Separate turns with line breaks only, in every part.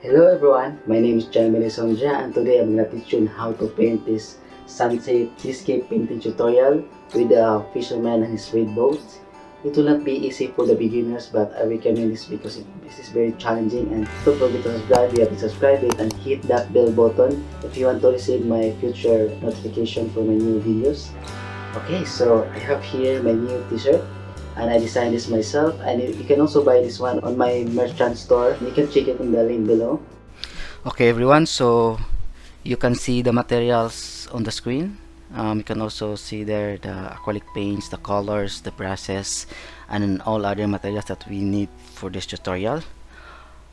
Hello everyone, my name is JMLisondra and today I'm going to teach you how to paint this sunset seascape painting tutorial with a fisherman and his red boat. It will not be easy for the beginners, but I recommend this because this is very challenging. And don't forget to subscribe. You have to subscribe it and hit that bell button if you want to receive my future notification for my new videos. Okay, so I have here my new t-shirt and I designed this myself, and you can also buy this one on my merchant store. You can check it in the link below. Okay everyone, so you can see the materials on the screen. You can also see there the acrylic paints, the colors, the brushes, and all other materials that we need for this tutorial.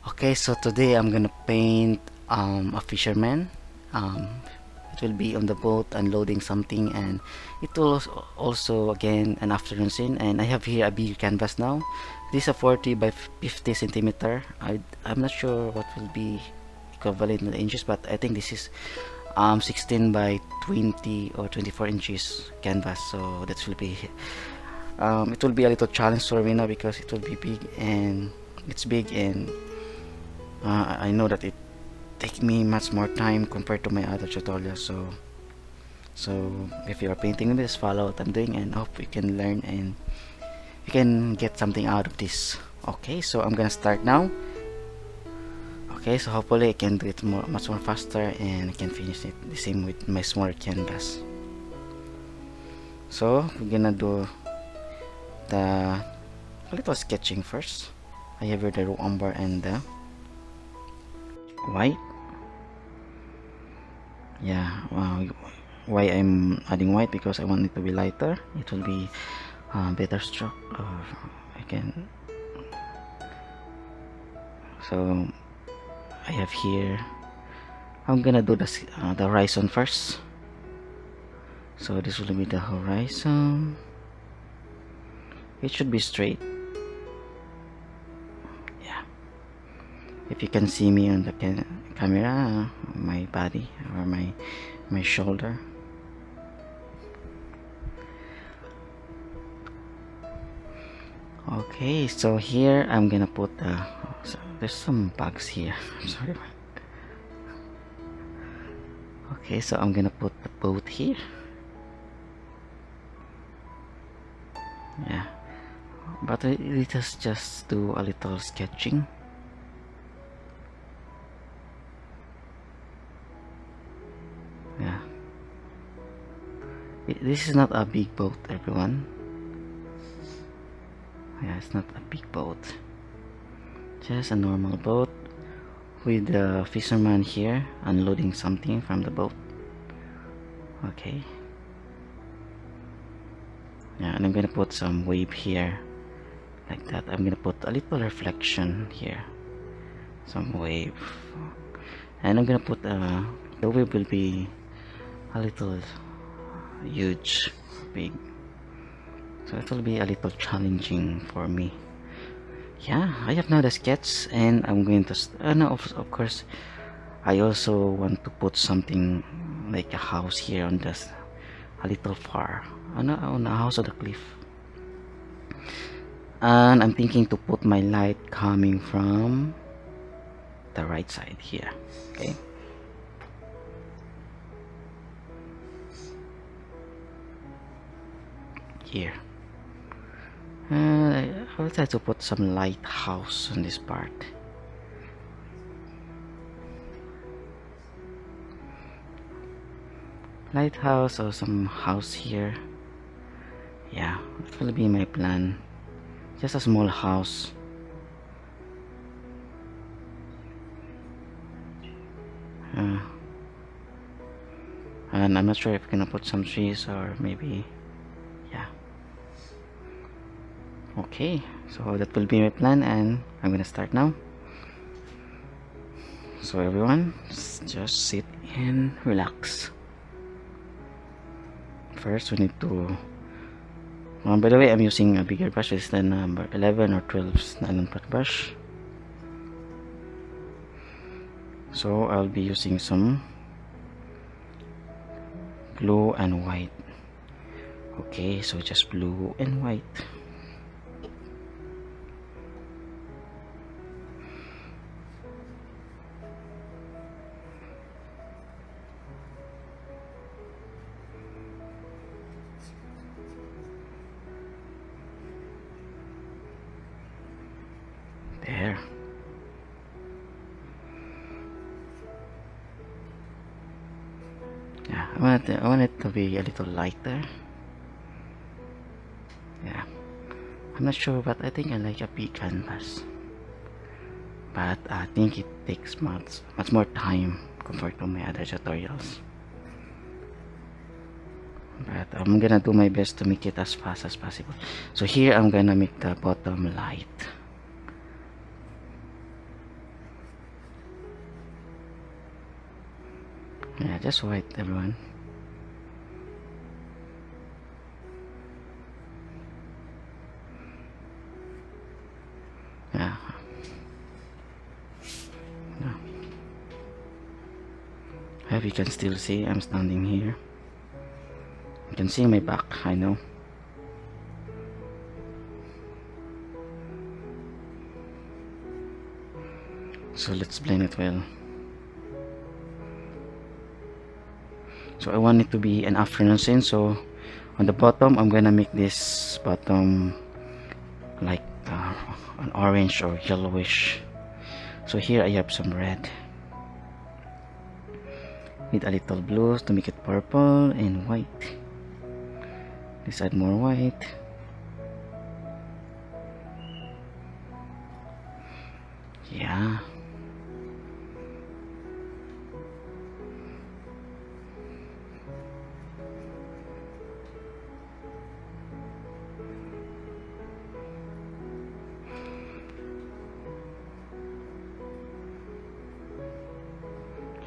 Okay, so today I'm gonna paint a fisherman. It will be on the boat unloading something, and it will also again an afternoon scene. And I have here a big canvas now. This is a 40 by 50 centimeter. I'm not sure what will be equivalent in inches, but I think this is 16 by 20 or 24 inches canvas. So that will be it will be a little challenge for me now because it will be big, and it's big, and I know that it take me much more time compared to my other tutorials. So if you are painting this, follow what I'm doing, and hope you can learn and you can get something out of this. Okay, so I'm gonna start now. Okay, so hopefully I can do it much more faster, and I can finish it the same with my smaller canvas. So we're gonna do the little sketching first. I have here the umber and the white. Yeah, why I'm adding white, because I want it to be lighter. It will be better stroke, or I can. So I have here, I'm gonna do the horizon first. So this will be the horizon. It should be straight. Yeah, if you can see me on the camera, my body or my shoulder. Okay, so here I'm gonna put so there's some bugs here. I'm sorry. Okay, so I'm gonna put the boat here. Yeah, but let us just do a little sketching. Yeah, this is not a big boat, everyone. Yeah, it's not a big boat, just a normal boat with the fisherman here unloading something from the boat. Okay, yeah, and I'm gonna put some wave here like that. I'm gonna put a little reflection here, some wave, and I'm gonna put the wave will be a little huge, big, so it will be a little challenging for me. Yeah, I have now the sketch, and I'm going to no, of course I also want to put something like a house here on this, a little far on a house on the cliff. And I'm thinking to put my light coming from the right side here. Okay, here. I'll try to put some lighthouse on this part. Lighthouse or some house here. Yeah, it will be my plan. Just a small house. And I'm not sure if I'm gonna put some trees or maybe, yeah. Okay, so that will be my plan, and I'm gonna start now. So everyone, just sit and relax. First, we need to. By the way, I'm using a bigger brush. This is the number 11 or 12 nylon brush. So I'll be using some blue and white. Okay, so just blue and white. I want it to be a little lighter. Yeah, I'm not sure, but I think I like a big canvas. But I think it takes much more time compared to my other tutorials. But I'm gonna do my best to make it as fast as possible. So here I'm gonna make the bottom light. Yeah, just white, everyone. Yeah. Yeah. I hope you can still see I'm standing here. You can see my back, I know. So let's blend it well. So I want it to be an afternoon scene, so on the bottom I'm gonna make this bottom like an orange or yellowish. So here I have some red with a little blue to make it purple, and white. Let's add more white. Yeah.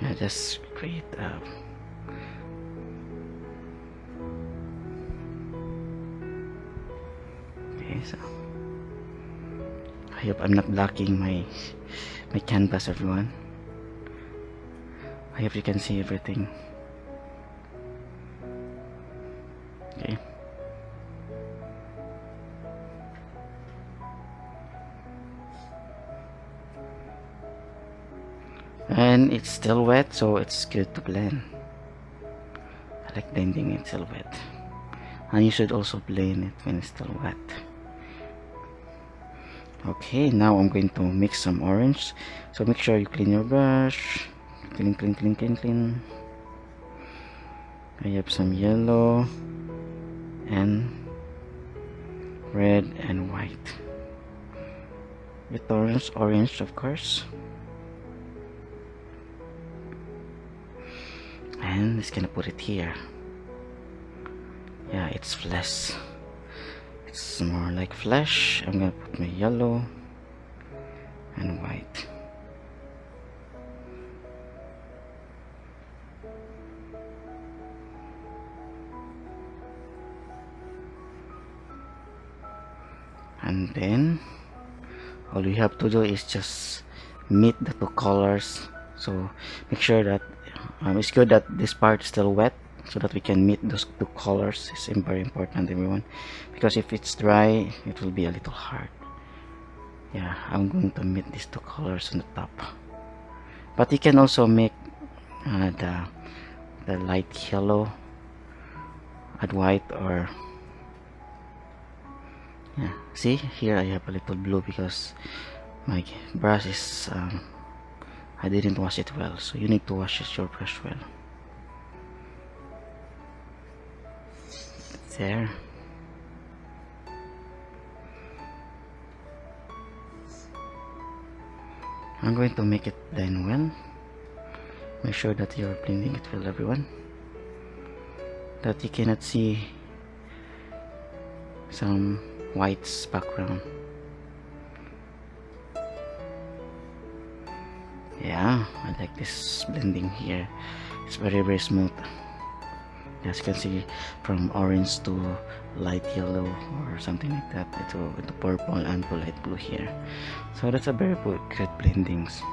Yeah, just create okay, so I hope I'm not blocking my canvas, everyone. I hope you can see everything. Okay. And it's still wet, so it's good to blend. I like blending it still wet. And you should also blend it when it's still wet. Okay, now I'm going to mix some orange. So make sure you clean your brush. Clean, clean, clean, clean, clean. I have some yellow and red and white. With orange of course. And it's gonna put it here. Yeah, it's flesh. It's more like flesh. I'm gonna put my yellow and white. And then all you have to do is just meet the two colors. So make sure that it's good that this part is still wet, so that we can meet those two colors. It's very important, everyone, because if it's dry it will be a little hard. Yeah, I'm going to meet these two colors on the top, but you can also make the light yellow, add white, or yeah, see here I have a little blue because my brush is I didn't wash it well, so you need to wash your brush well. There. I'm going to make it blend well. Make sure that you're blending it well, everyone, that you cannot see some white's background. Yeah, I like this blending here. It's very smooth. As you can see, from orange to light yellow or something like that, to purple and to light blue here. So that's a very good blendings.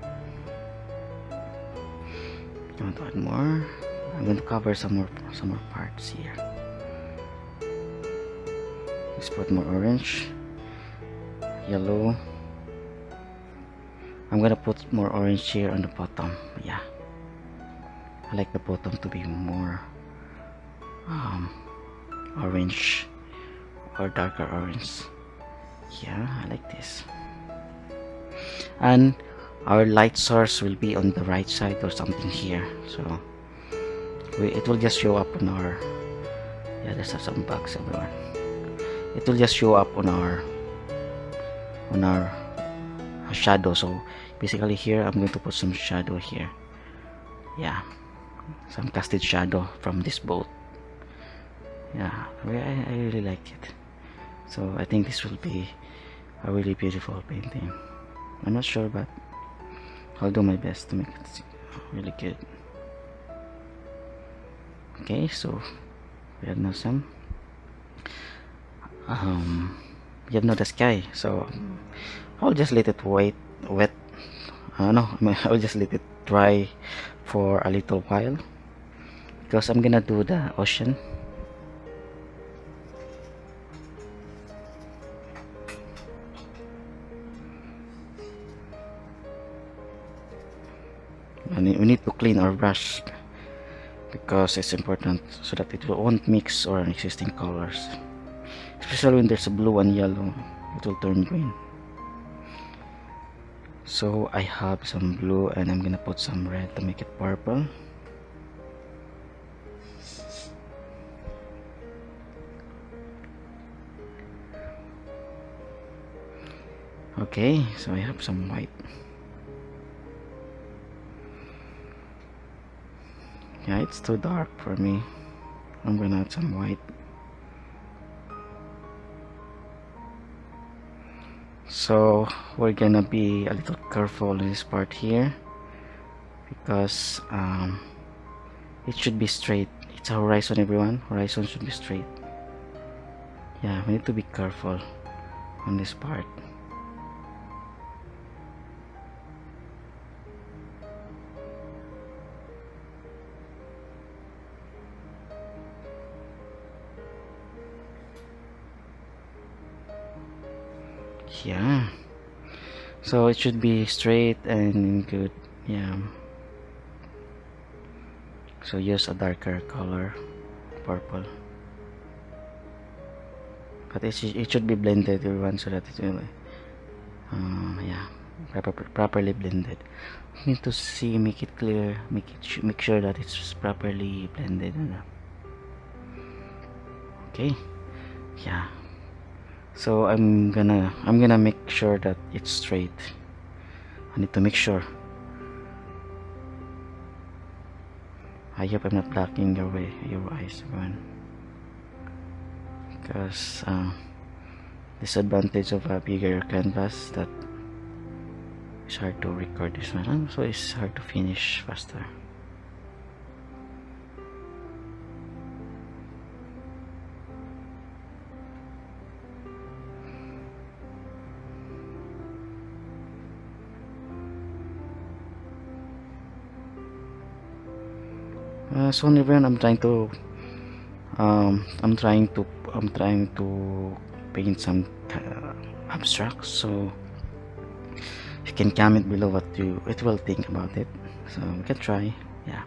I want to add more. I'm going to cover some more parts here. Let's put more orange, yellow. I'm gonna put more orange here on the bottom. Yeah, I like the bottom to be more orange or darker orange. Yeah, I like this. And our light source will be on the right side or something here, so it will just show up on our, yeah, there's some bugs everyone. It will just show up on our shadow. So basically here I'm going to put some shadow here, yeah, some casted shadow from this boat. Yeah, I really like it. So I think this will be a really beautiful painting. I'm not sure, but I'll do my best to make it really good. Okay, so we have now some we have now the sky, so I'll just let it wet. No, I'll just let it dry for a little while, because I'm gonna do the ocean. And we need to clean our brush, because it's important so that it won't mix or existing colors, especially when there's a blue and yellow, it will turn green. So I have some blue and I'm gonna put some red to make it purple. Okay, so I have some white. Yeah, it's too dark for me. I'm gonna add some white. So we're gonna be a little careful in this part here, because it should be straight. It's a horizon, everyone. Horizon should be straight. Yeah, we need to be careful on this part. Yeah, so it should be straight and good. Yeah, so use a darker color, purple, but it should be blended, everyone, so that it will yeah, properly blended. You need to see, make it clear, make sure that it's properly blended. Okay, yeah. So I'm gonna make sure that it's straight. I need to make sure. I hope I'm not blocking your eyes, everyone. Because disadvantage of a bigger canvas, that it's hard to record this one, and so it's hard to finish faster. So everyone, I'm trying to paint some abstract, so you can comment below what you will think about it, so we can try. Yeah,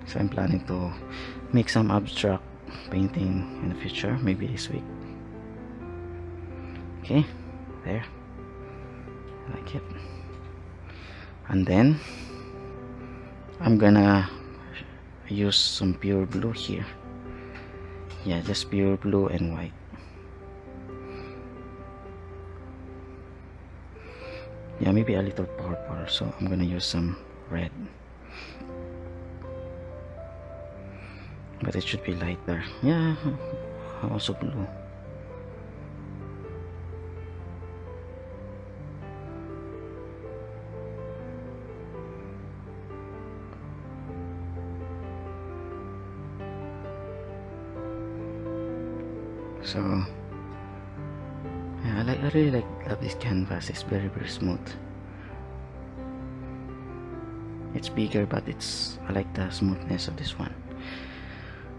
so I'm planning to make some abstract painting in the future, maybe this week. Okay, there, I like it. And then I'm gonna use some pure blue here. Yeah, just pure blue and white. Yeah, maybe a little purple, so I'm gonna use some red, but it should be lighter. Yeah, also blue. So yeah, I really love this canvas. It's very smooth. It's bigger, but I like the smoothness of this one.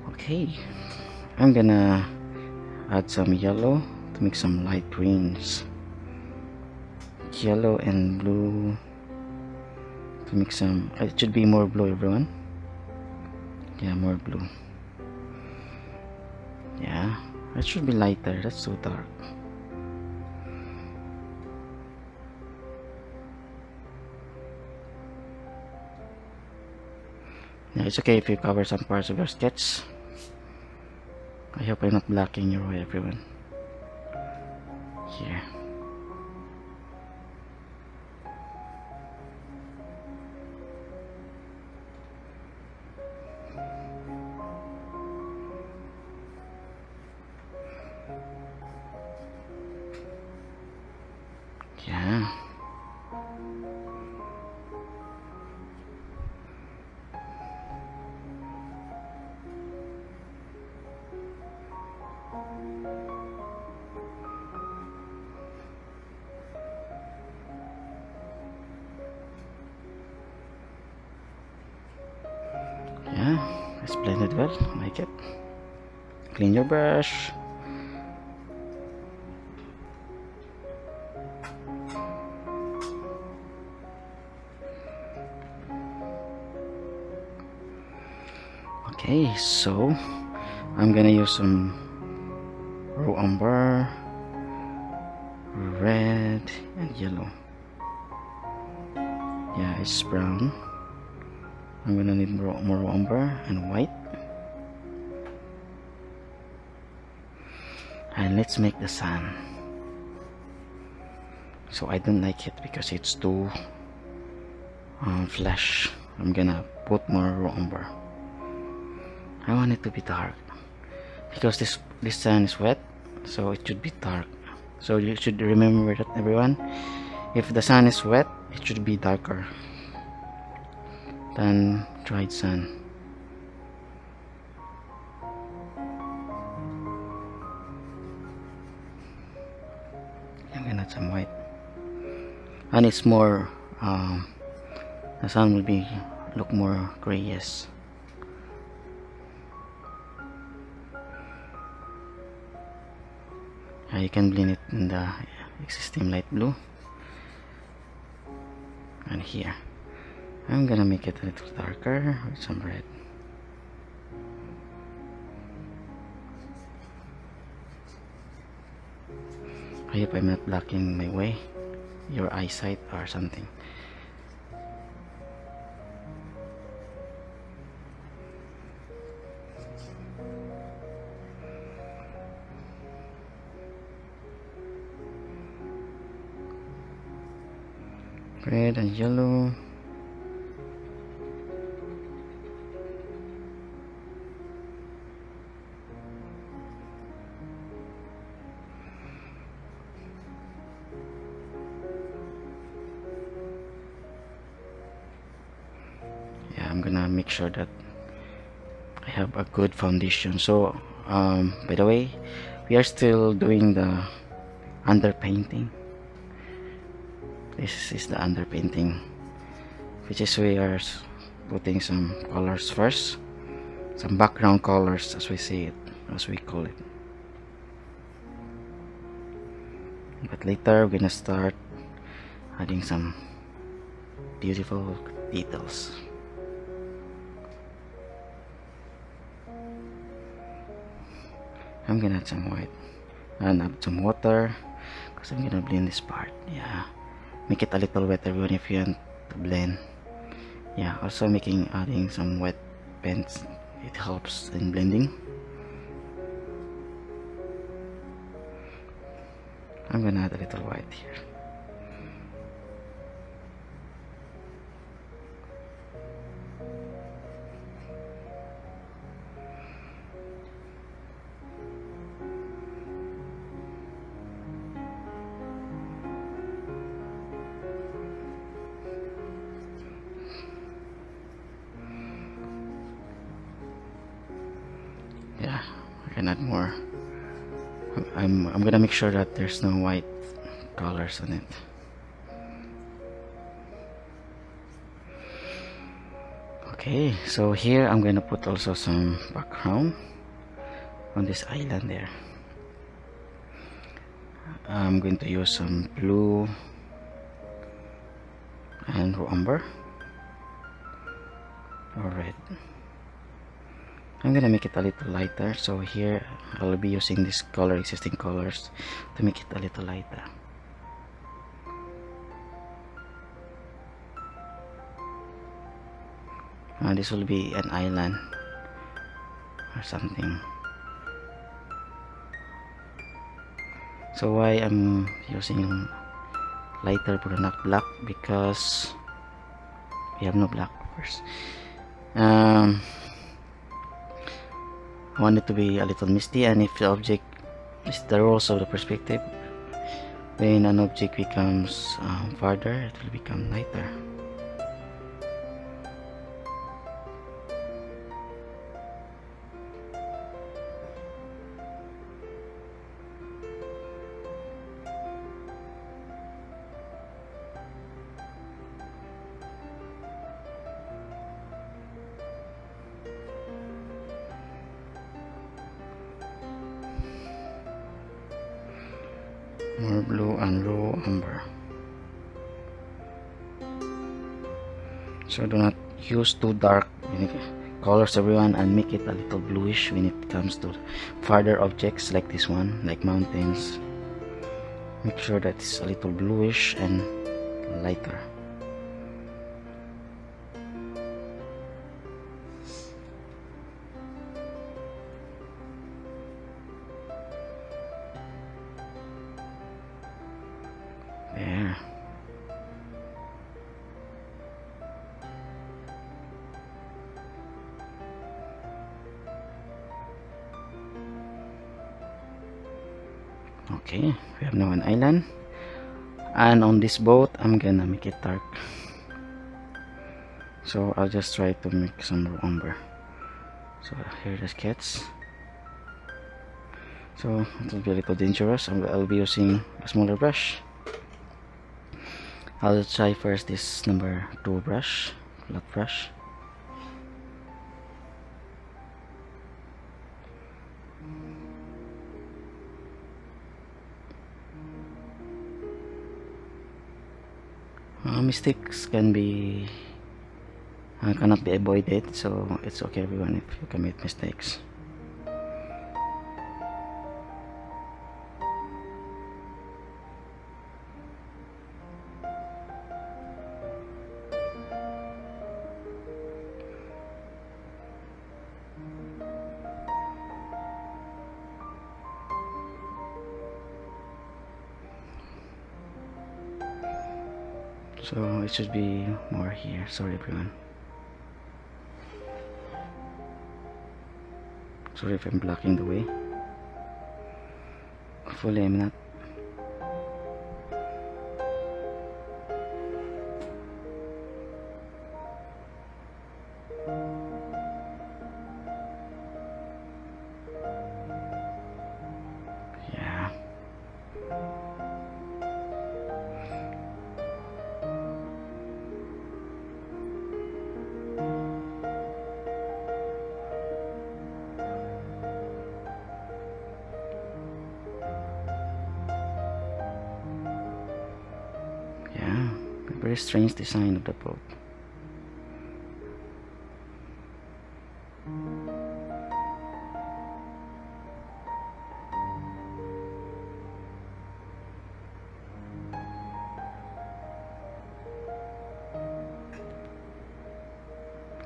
Okay, I'm gonna add some yellow to make some light greens. Yellow and blue to make some. It should be more blue, everyone. Yeah, more blue. Yeah, it should be lighter. That's so dark. Now, it's okay if you cover some parts of your sketch. I hope I'm not blocking your way, everyone. Here. Yeah. Yeah, it's blended well. Like it. Clean your brush. Okay, so I'm gonna use some raw umber, red and yellow. Yeah, it's brown. I'm gonna need more umber and white. And let's make the sun. So I don't like it because it's too flash. I'm gonna put more raw umber. I want it to be dark because this sun is wet, so it should be dark. So you should remember that, everyone. If the sun is wet, it should be darker than dried sun. I'm gonna add some white, and it's more the sun will be look more grayish. You can blend it in the existing light blue, and here I'm gonna make it a little darker with some red. I hope I'm not blocking my way, your eyesight or something. Red and yellow. Yeah, I'm gonna make sure that I have a good foundation. So by the way, we are still doing the underpainting. This is the underpainting, which is we are putting some colors first, some background colors as we see it, as we call it. But later we're gonna start adding some beautiful details. I'm gonna add some white and add some water because I'm gonna blend this part. Yeah, make it a little wet, everyone, if you want to blend. Yeah, also adding some wet paints, it helps in blending. I'm gonna add a little white here. Yeah, I can add more. I'm gonna make sure that there's no white colors on it. Okay, so here I'm gonna put also some background on this island there. I'm going to use some blue and umber or red. I'm gonna make it a little lighter, so here I'll be using this existing colors to make it a little lighter. This will be an island or something. So why I'm using lighter blue, not black, because we have no black, of course. I want it to be a little misty, and if the object is the rules of the perspective, when an object becomes farther, it will become lighter. More blue and raw umber. So do not use too dark colors, everyone, and make it a little bluish when it comes to farther objects like this one, like mountains. Make sure that it's a little bluish and lighter. There. Okay, we have now an island, and on this boat I'm gonna make it dark. So I'll just try to make some raw umber. So here the sketch. So it will be a little dangerous. I'll be using a smaller brush. I'll try first this number 2 brush, flat brush. Mistakes cannot be avoided, so it's okay, everyone, if you commit mistakes. So it should be more here. Sorry, everyone. Sorry if I'm blocking the way. Hopefully I'm not. Yeah. Very strange design of the boat.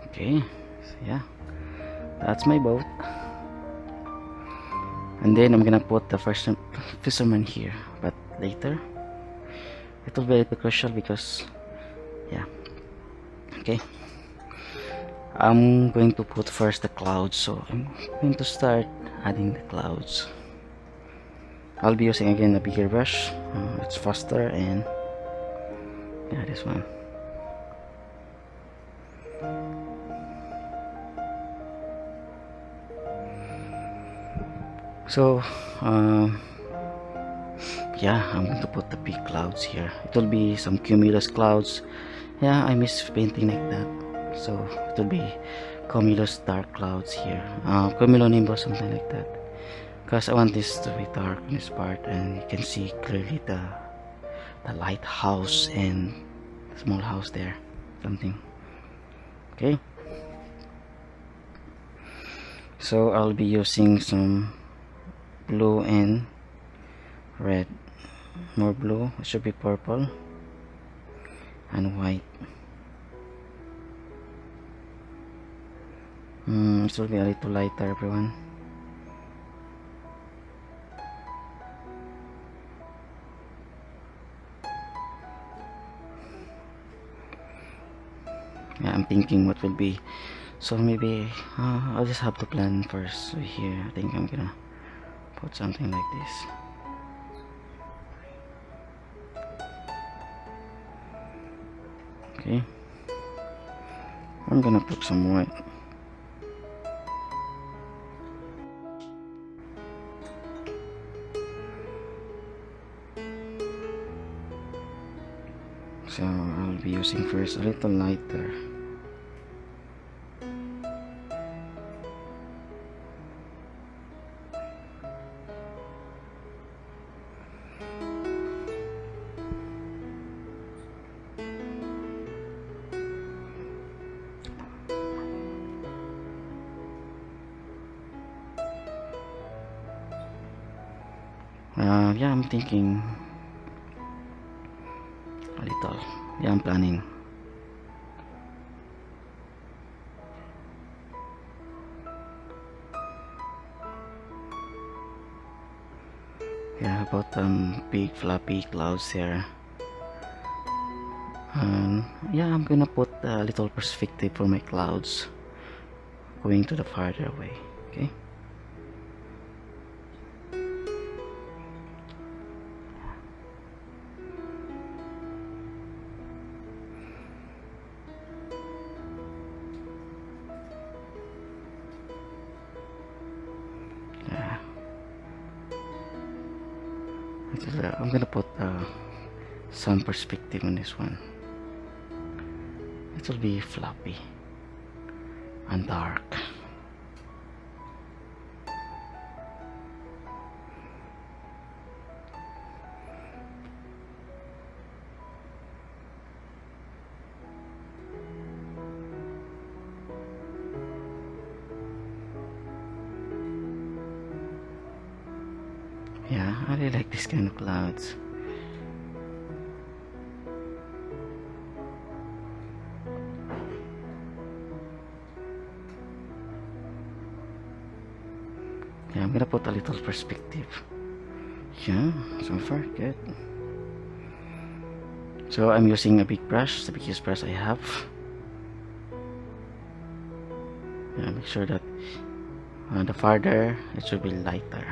Okay, so yeah, that's my boat. And then I'm gonna put the first fisherman here, but later. It will be a little crucial because, yeah. Okay, I'm going to put first the clouds, so I'm going to start adding the clouds. I'll be using again a bigger brush. It's faster, and yeah, this one. So yeah, I'm going to put the big clouds here. It will be some cumulus clouds. Yeah, I miss painting like that, so it will be cumulus dark clouds here, cumulonimbus, something like that, because I want this to be dark in this part, and you can see clearly the lighthouse and the small house there, something. Okay, so I'll be using some blue and red. More blue, it should be purple and white. It will be a little lighter, everyone. Yeah, I'm thinking what will be. So maybe I'll just have to plan first. So here, I think I'm gonna put something like this. Okay. I'm gonna put some white. So I'll be using first a little lighter. Yeah, I'm thinking a little. Yeah, I'm planning. Yeah, about big fluffy clouds here. And yeah, I'm gonna put a little perspective for my clouds going to the farther away. Okay. I'm gonna put some perspective on this one. It will be floppy and dark. Yeah, I really like this kind of clouds. Yeah, I'm gonna put a little perspective. Yeah, so far good. So I'm using a big brush, the biggest brush I have. Yeah, make sure that the farther it should be lighter.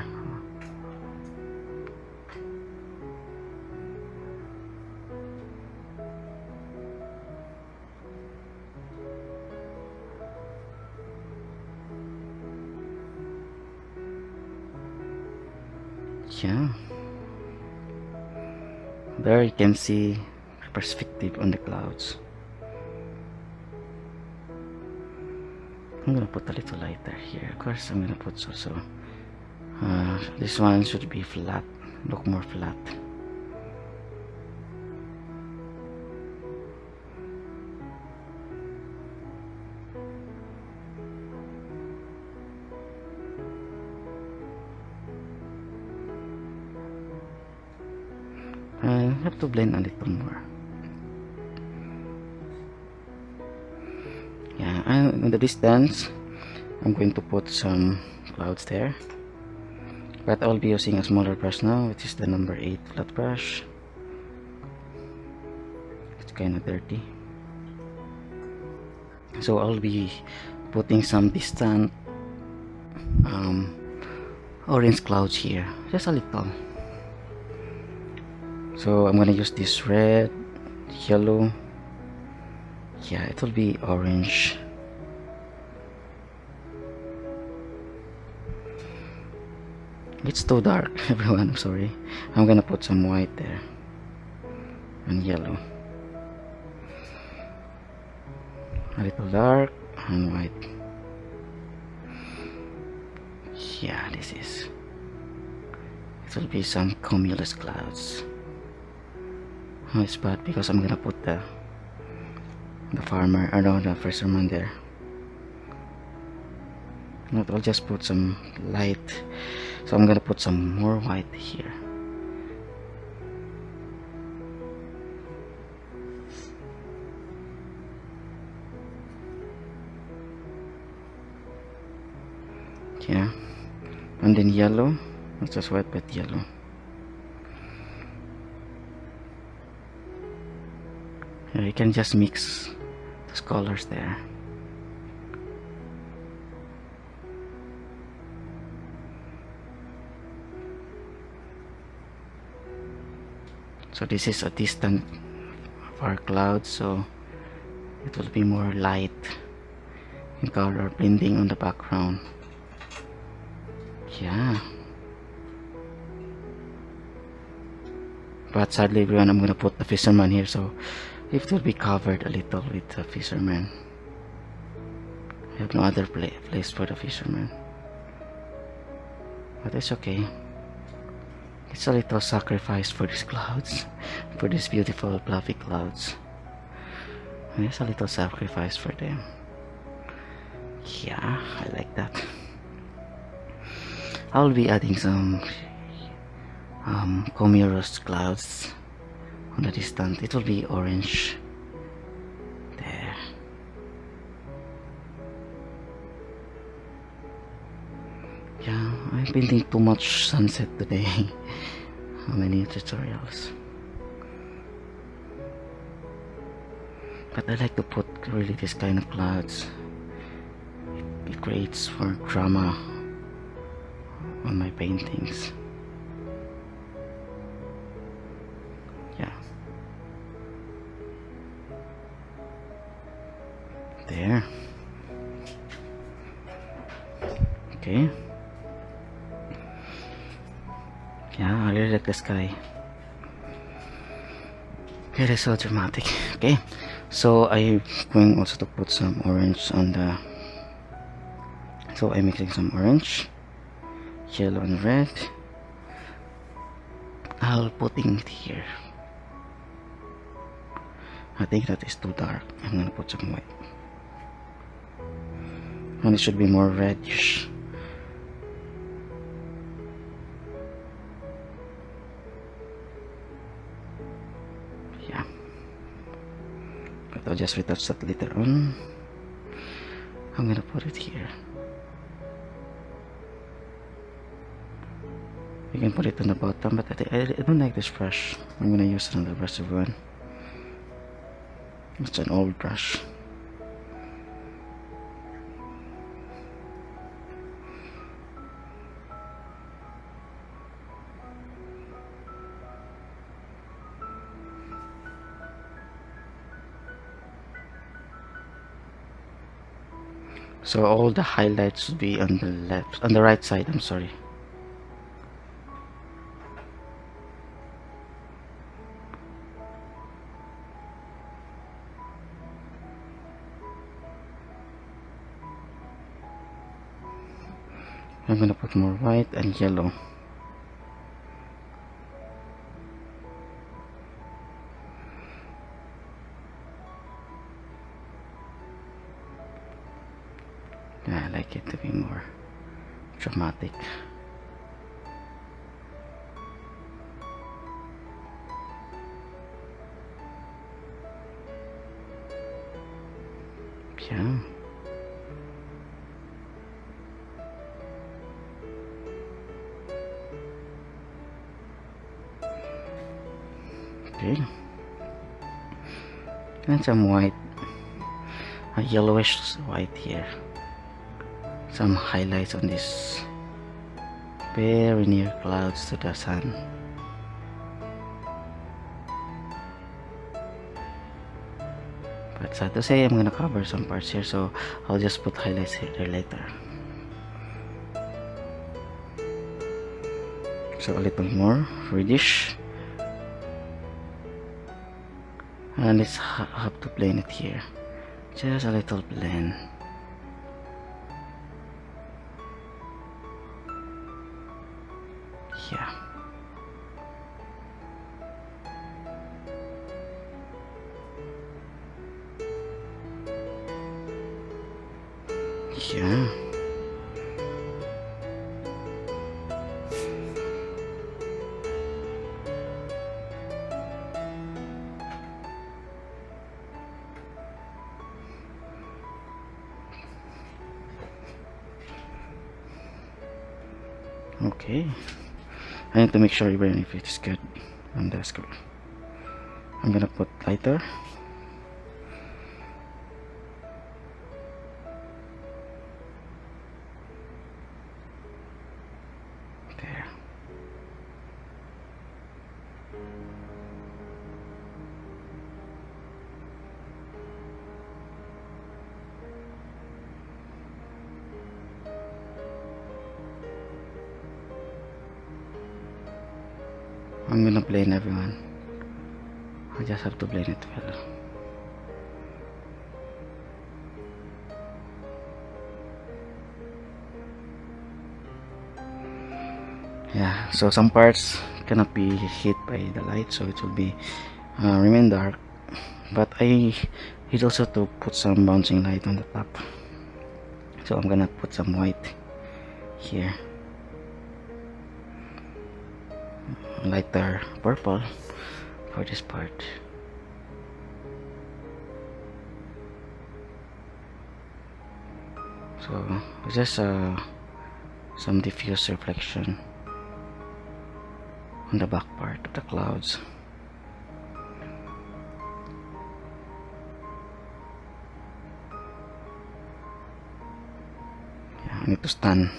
Yeah, there you can see perspective on the clouds. I'm gonna put a little lighter here. Of course, I'm gonna put also this one should be flat, look more flat. I have to blend a little more. Yeah, and in the distance I'm going to put some clouds there, but I'll be using a smaller brush now, which is the number 8 flat brush. It's kind of dirty, so I'll be putting some distant orange clouds here, just a little. So I'm gonna use this red, yellow. Yeah, it will be orange. It's too dark, everyone. I'm sorry. I'm gonna put some white there and yellow. A little dark and white. Yeah, this is. It will be some cumulus clouds. Oh, it's bad because I'm gonna put the farmer, or no, the fisherman there. Not, I'll just put some light. So I'm gonna put some more white here. Yeah, and then yellow. Not just white but yellow. Yeah, you can just mix those colors there. So this is a distant of our cloud, so it will be more light in color, blending on the background. Yeah. But sadly everyone, I'm gonna put the fisherman here, so it will be covered a little with the fisherman. I have no other place for the fisherman, but it's okay. It's a little sacrifice for these clouds, for these beautiful fluffy clouds. It's a little sacrifice for them. Yeah, I like that. I'll be adding some cumulus clouds on the distance. It will be orange there. Yeah, I'm painting too much sunset today. How many tutorials? But I like to put really this kind of clouds. It creates more drama on my paintings. Yeah. There. Okay. Yeah, I really like the sky. It is so dramatic. Okay, so I'm going also to put some orange on the. So I'm mixing some orange, yellow and red. I'll putting it here. I think that is too dark. I'm gonna put some white, and it should be more reddish. Yeah, but I'll just retouch that later on. I'm gonna put it here. You can put it on the bottom, but I don't like this brush. I'm gonna use another brush, everyone. It's an old brush. So all the highlights should be on the left, on the right side, I'm sorry. I'm gonna put more white and yellow. Yeah, I like it to be more dramatic. Yeah. Okay. And some white, a yellowish white here. Some highlights on this very near clouds to the sun. But sad to say, I'm gonna cover some parts here, so I'll just put highlights here later. So a little more reddish, and let's have to blend it here. Just a little blend. Yeah. Yeah. Okay, I need to make sure even if it's good on the screw. I'm gonna put lighter. There. I'm gonna blend everyone. I just have to blend it well. Yeah, so some parts cannot be hit by the light, so it will be remain dark. But I need also to put some bouncing light on the top, so I'm gonna put some white here, lighter purple for this part. So just some diffuse reflection on the back part of the clouds. Yeah, I need to stand.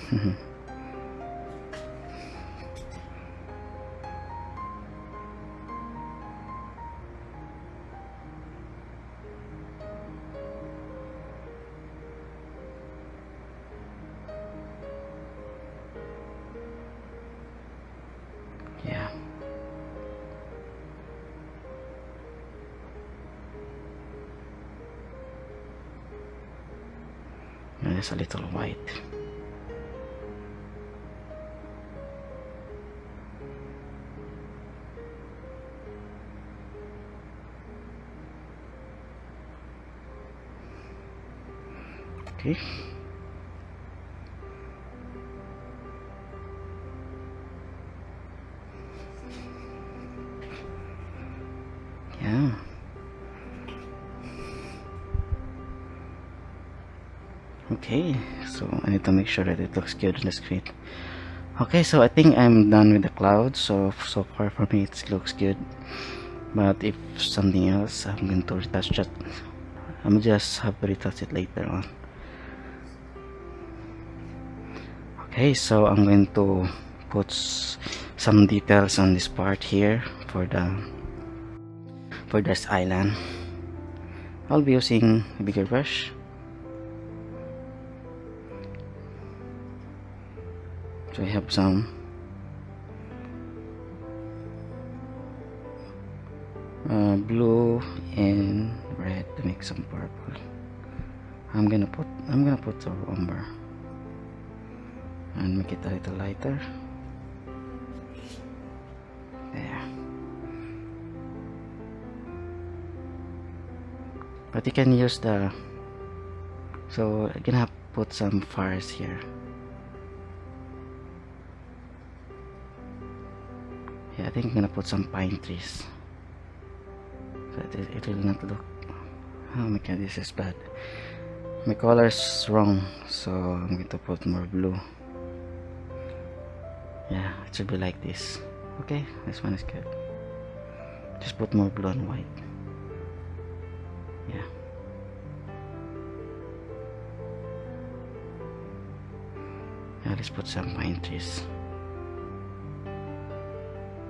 Yeah. There's a little white. Okay. Yeah. Okay, so I need to make sure that it looks good on the screen. Okay, so I think I'm done with the clouds. So far for me it looks good. But if something else, I'm going to retouch that. I'm just have to retouch it later on. Okay, so I'm going to put some details on this part here for this island. I'll be using a bigger brush. So I have some blue and red to make some purple. I'm gonna put some umber and make it a little lighter. There. But you can use the, so I'm gonna put some fires here. Yeah, I think I'm gonna put some pine trees, so it will not look, oh my god, this is bad, my color is wrong, so I'm going to put more blue. Yeah, it should be like this. Okay, this one is good. Just put more blue and white. Yeah. Yeah, let's put some pine trees.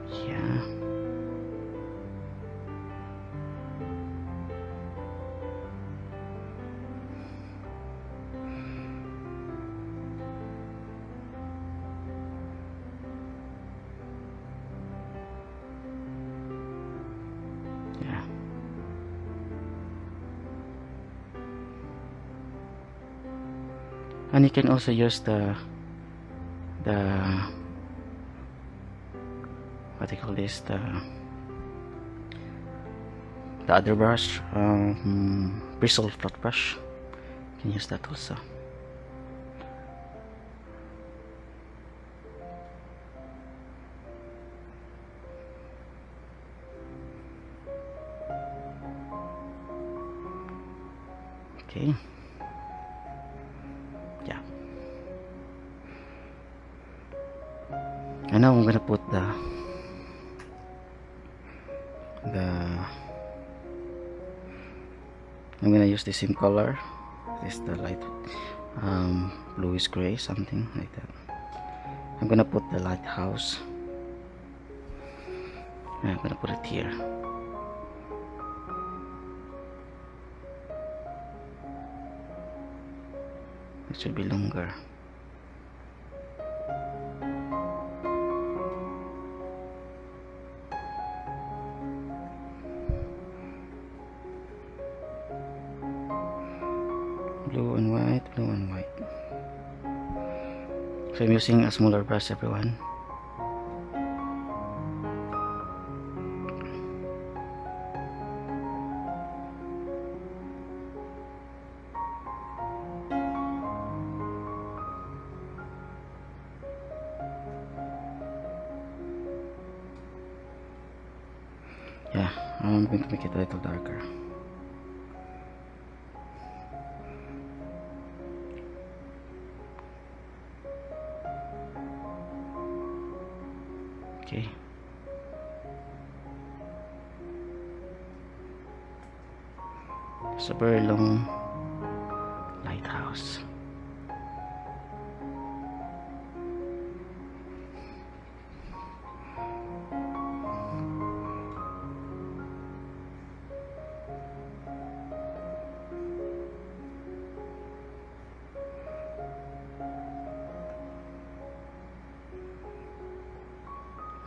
Yeah. Yeah. And you can also use the what do you call this, the other brush, bristle flat brush. You can use that also. Okay. Yeah. And now I'm gonna put the I'm gonna use the same color. This is the light bluish gray, something like that. I'm gonna put the lighthouse. And I'm gonna put it here. It should be longer. Blue and white, blue and white. So I'm using a smaller brush, everyone. Yeah, I'm going to make it a little darker. Okay. It's a very long lighthouse.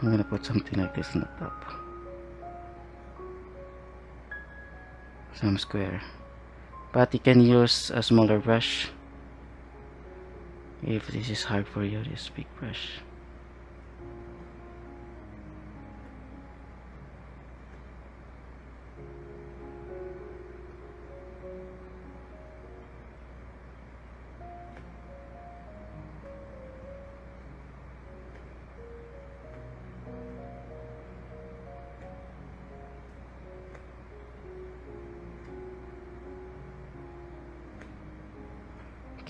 I'm gonna put something like this on the top. Some square. But you can use a smaller brush if this is hard for you, this big brush.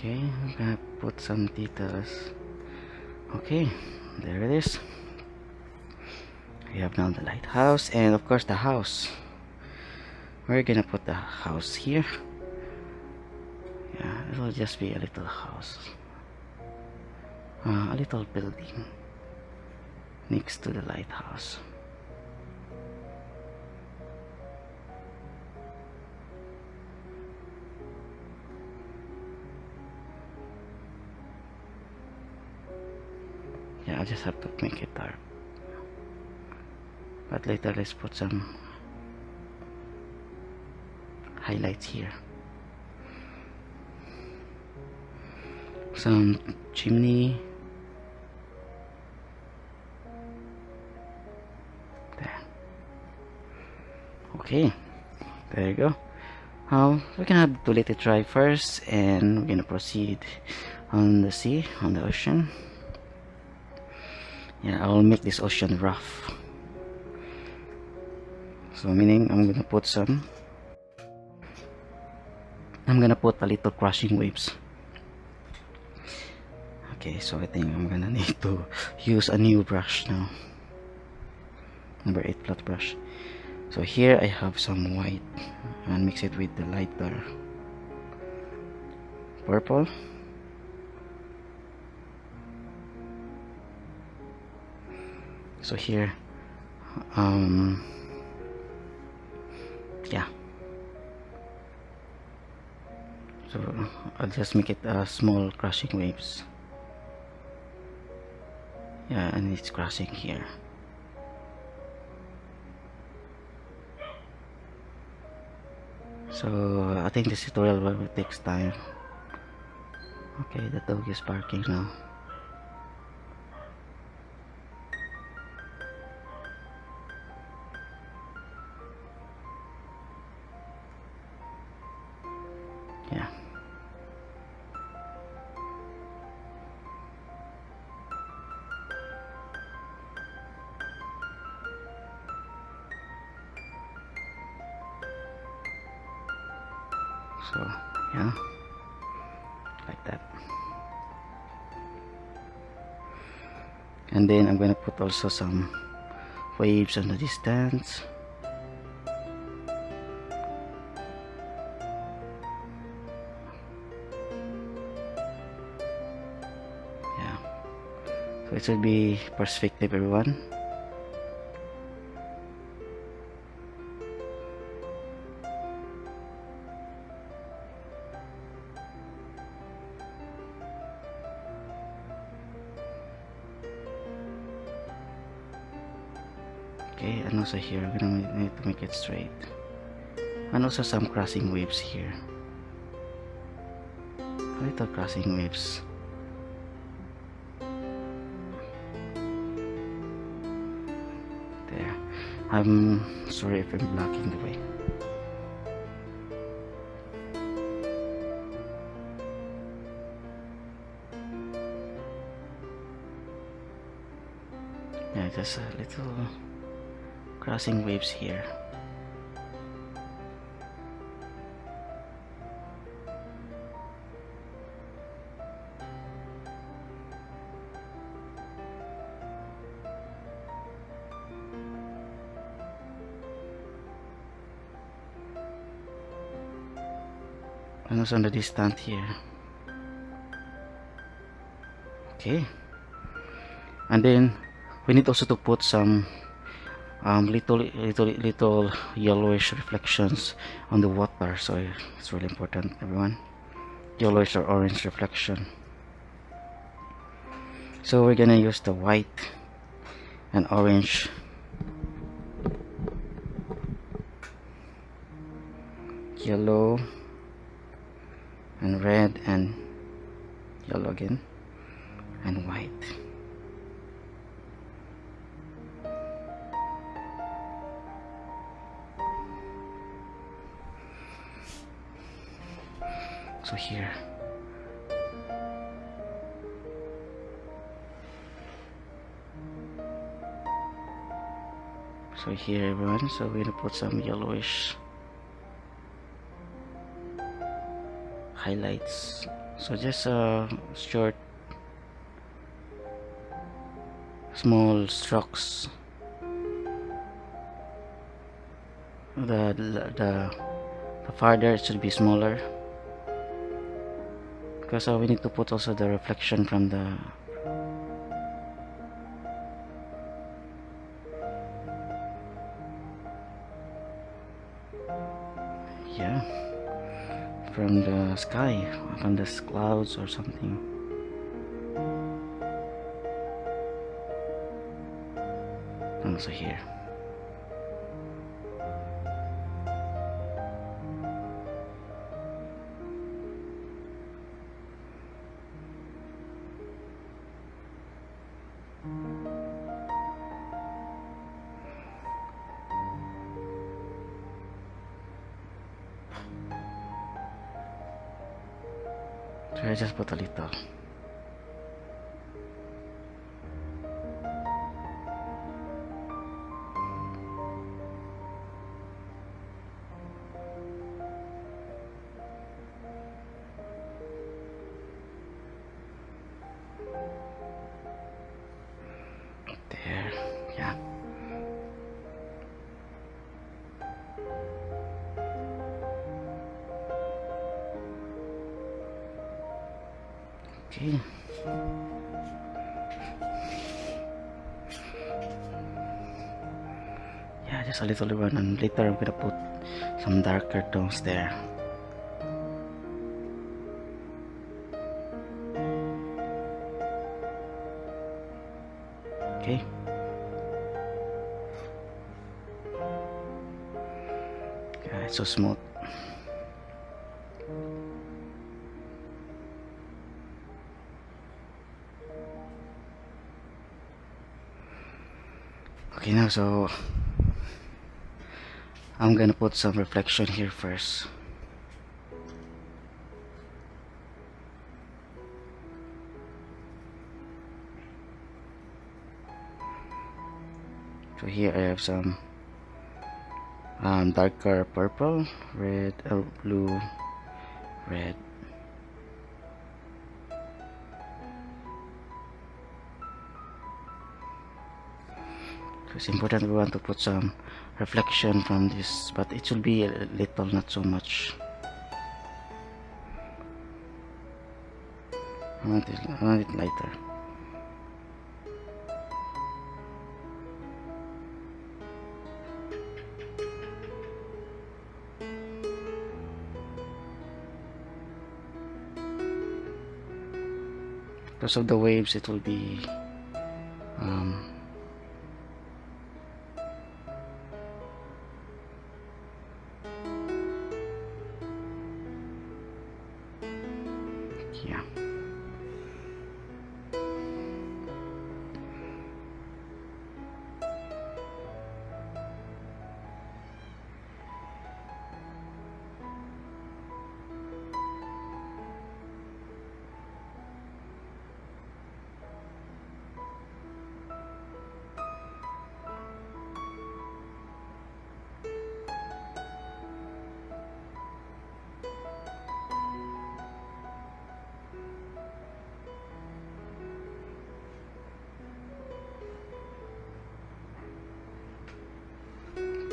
Okay, I'm gonna put some details. Okay, there it is. We have now the lighthouse and of course the house. We're gonna put the house here. Yeah, it'll just be a little house. A little building next to the lighthouse. Yeah, I just have to make it dark. But later let's put some highlights here. Some chimney. There. Okay, there you go. We're gonna have to let it dry first and we're gonna proceed on the sea, on the ocean. Yeah, I'll make this ocean rough. So meaning I'm gonna put a little crashing waves. Okay, so I think I'm gonna need to use a new brush now. Number 8 flat brush. So here I have some white and mix it with the lighter purple. So here yeah, so I'll just make it small crashing waves. Yeah, and it's crashing here. So I think this tutorial will take time. Okay, the dog is barking now. Yeah. So yeah, like that. And then I'm gonna put also some waves on the distance. Yeah, so it should be perspective, everyone. Okay, and also here we're gonna need to make it straight, and also some crossing waves here, little crossing waves. There. I'm sorry if I'm blocking the way. Yeah, just a little crossing waves here. And also on the distance here. Okay, and then we need also to put some little yellowish reflections on the water, so it's really important, everyone. Yellowish or orange reflection. So we're gonna use the white and orange, yellow and red and yellow again, and white. So here, everyone, so we're gonna put some yellowish highlights, so just short small strokes. The farther it should be smaller, because we need to put also the reflection from the from the sky, from the clouds or something. And also here. So I just put a little. There, yeah. Okay. Yeah, just a little one, and later I'm gonna put some darker tones there. Okay. Yeah, it's so smooth. Okay, now so I'm gonna put some reflection here first. So here I have some darker purple, red, blue, red. So it's important we want to put some reflection from this, but it should be a little, not so much. I want it lighter. Because of the waves, it will be yeah.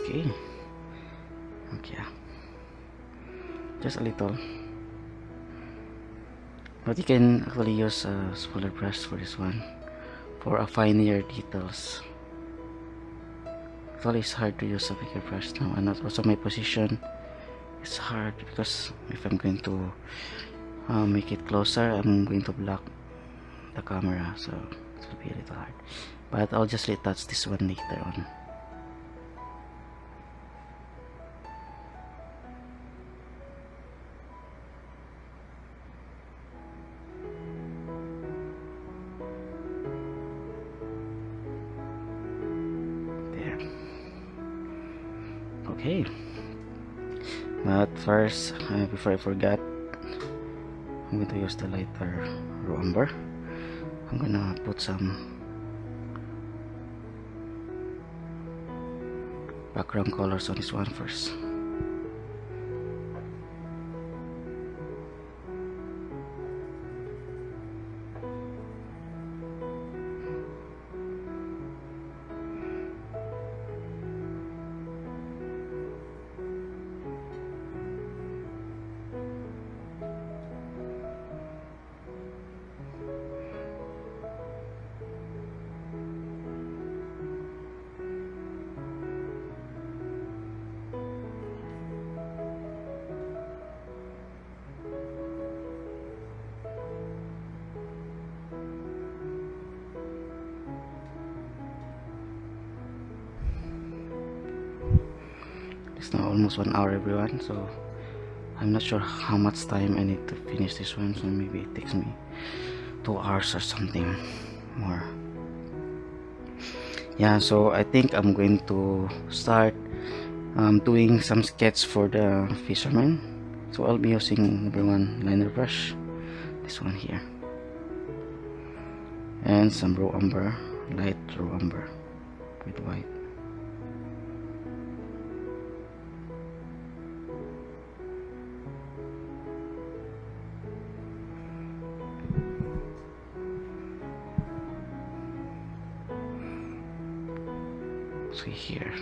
Okay. Okay. Just a little. But you can actually use a smaller brush for this one, for a finer details. Actually, it's hard to use a bigger brush now, and also my position is hard because if I'm going to make it closer, I'm going to block the camera, so it will be a little hard. But I'll just retouch this one later on. Okay, but first, before I forgot, I'm going to use the lighter raw umber. I'm gonna put some background colors on this one first. It's now almost 1 hour, everyone, so I'm not sure how much time I need to finish this one, so maybe it takes me 2 hours or something more. Yeah, so I think I'm going to start doing some sketch for the fisherman. So I'll be using number 1 liner brush, this one here, and some raw umber, light raw umber with white. So here,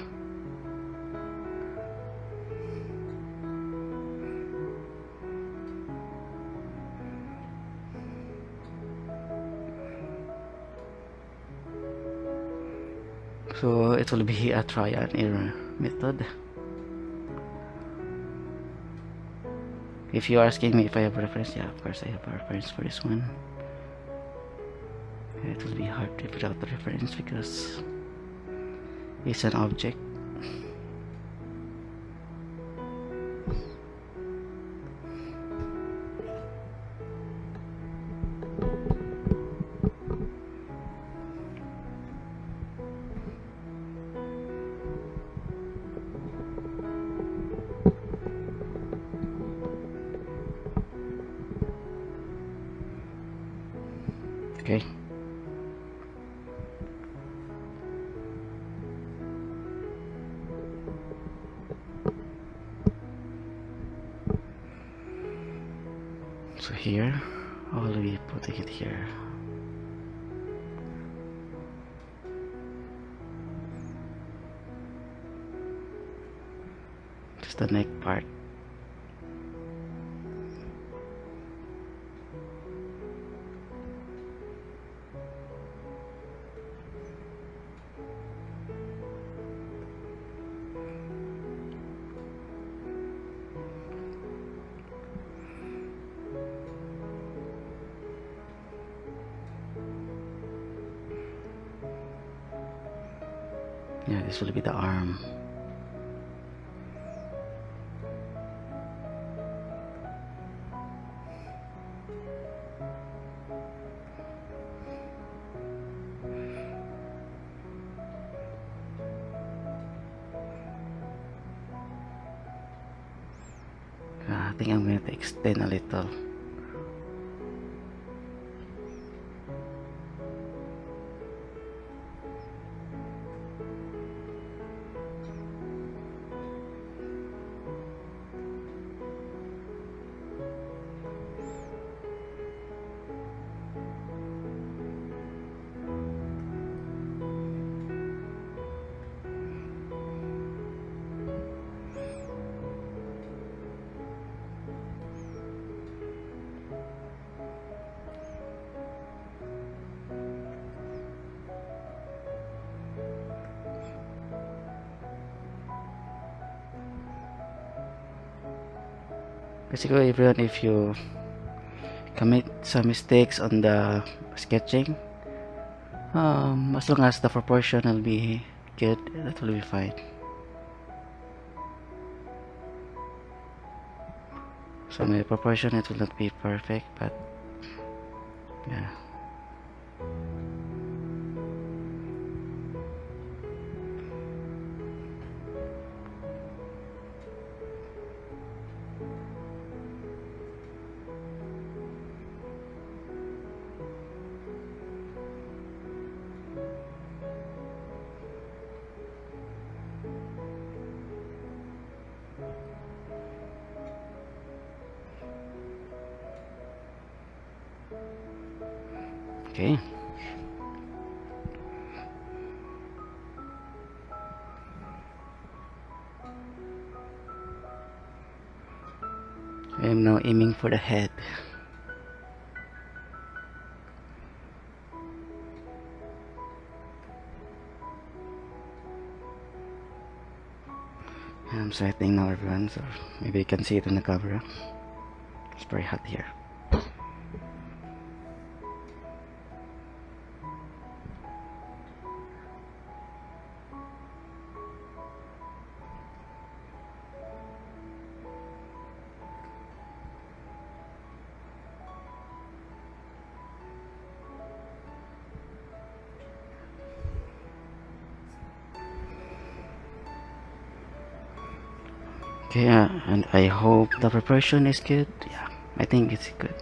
so it will be a try and error method. If you're asking me if I have a reference, yeah, of course I have a reference for this one. It will be hard to put out the reference because it's an object. Okay. So here, I'll be putting it here. the neck part. Yeah, this will be the arm. I think I'm going to extend a little. Basically, everyone, if you commit some mistakes on the sketching, as long as the proportion will be good, that will be fine. So my proportion, it will not be perfect, but yeah. Okay. I am now aiming for the head. I'm sweating now, everyone, so maybe you can see it in the camera. It's very hot here. Okay, and I hope the proportion is good. Yeah, I think it's good.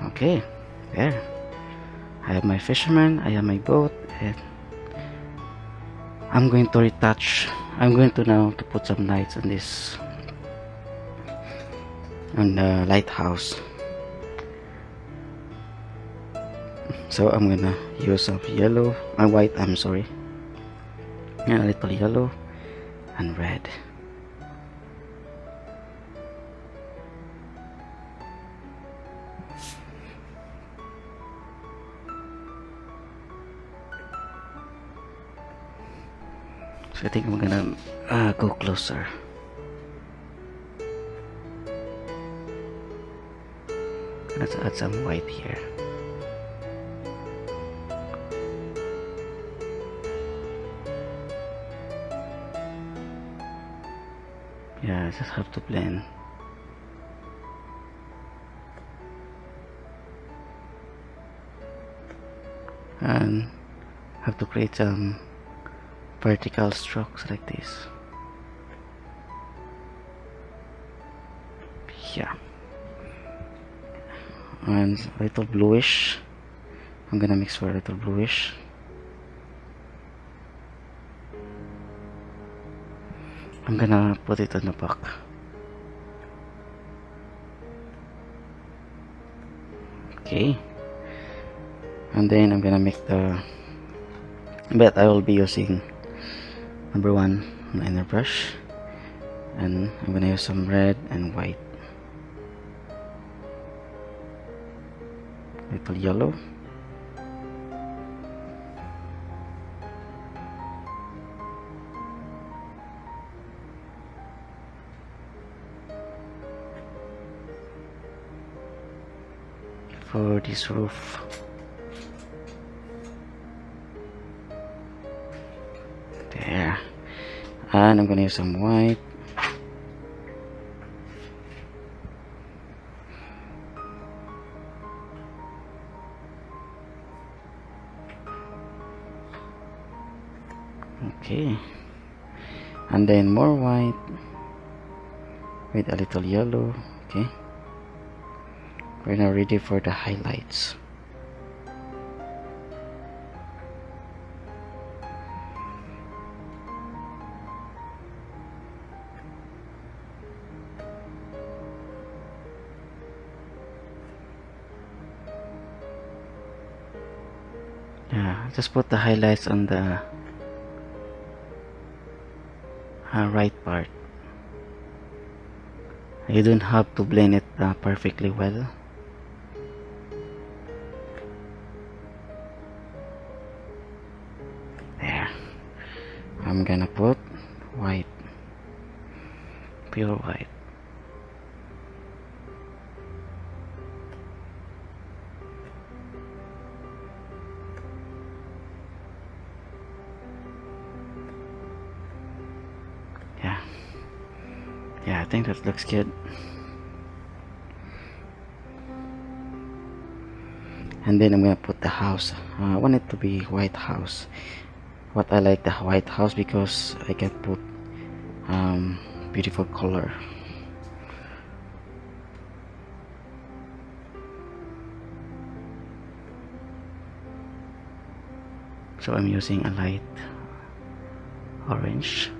Okay, there. I have my fisherman, I have my boat, and I'm going to retouch. I'm going to now to put some lights on this, on the lighthouse. So I'm gonna use some yellow and white, I'm sorry, and a little yellow and red. So I think I'm gonna go closer. Let's add some white here. Yeah, I just have to blend. And have to create some vertical strokes like this. Yeah. And a little bluish. I'm gonna mix for a little bluish. I'm gonna put it on the back. Okay, and then I'm gonna make the, but I will be using number 1 liner brush, and I'm gonna use some red and white, little yellow, for this roof. There. And I'm gonna use some white. Okay. And then more white with a little yellow. Okay. We're now ready for the highlights. Yeah, just put the highlights on the right part. You don't have to blend it perfectly well. There. I'm gonna put white, pure white. Yeah, I think that looks good. And then I'm gonna put the house. I want it to be white house. What I like the white house because I can put beautiful color. So I'm using a light orange.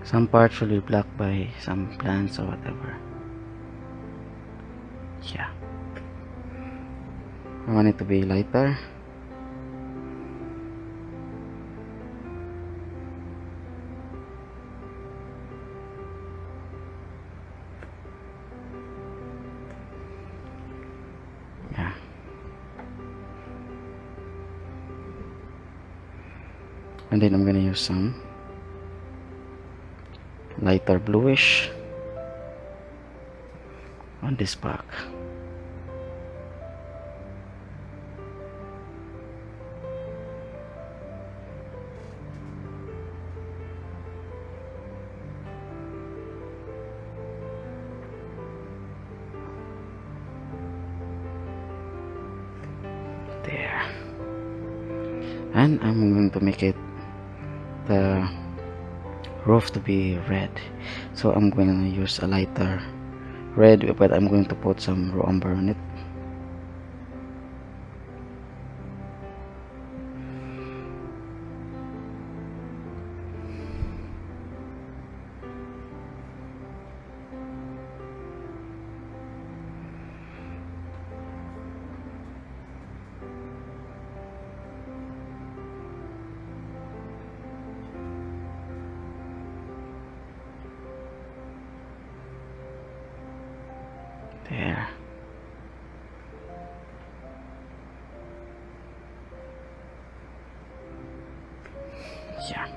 Some parts will be blocked by some plants or whatever. Yeah. I want it to be lighter. Yeah. And then I'm gonna use some lighter bluish on this back. There. And I'm going to make it the roof to be red, so I'm going to use a lighter red, but I'm going to put some raw umber on it. There. Yeah.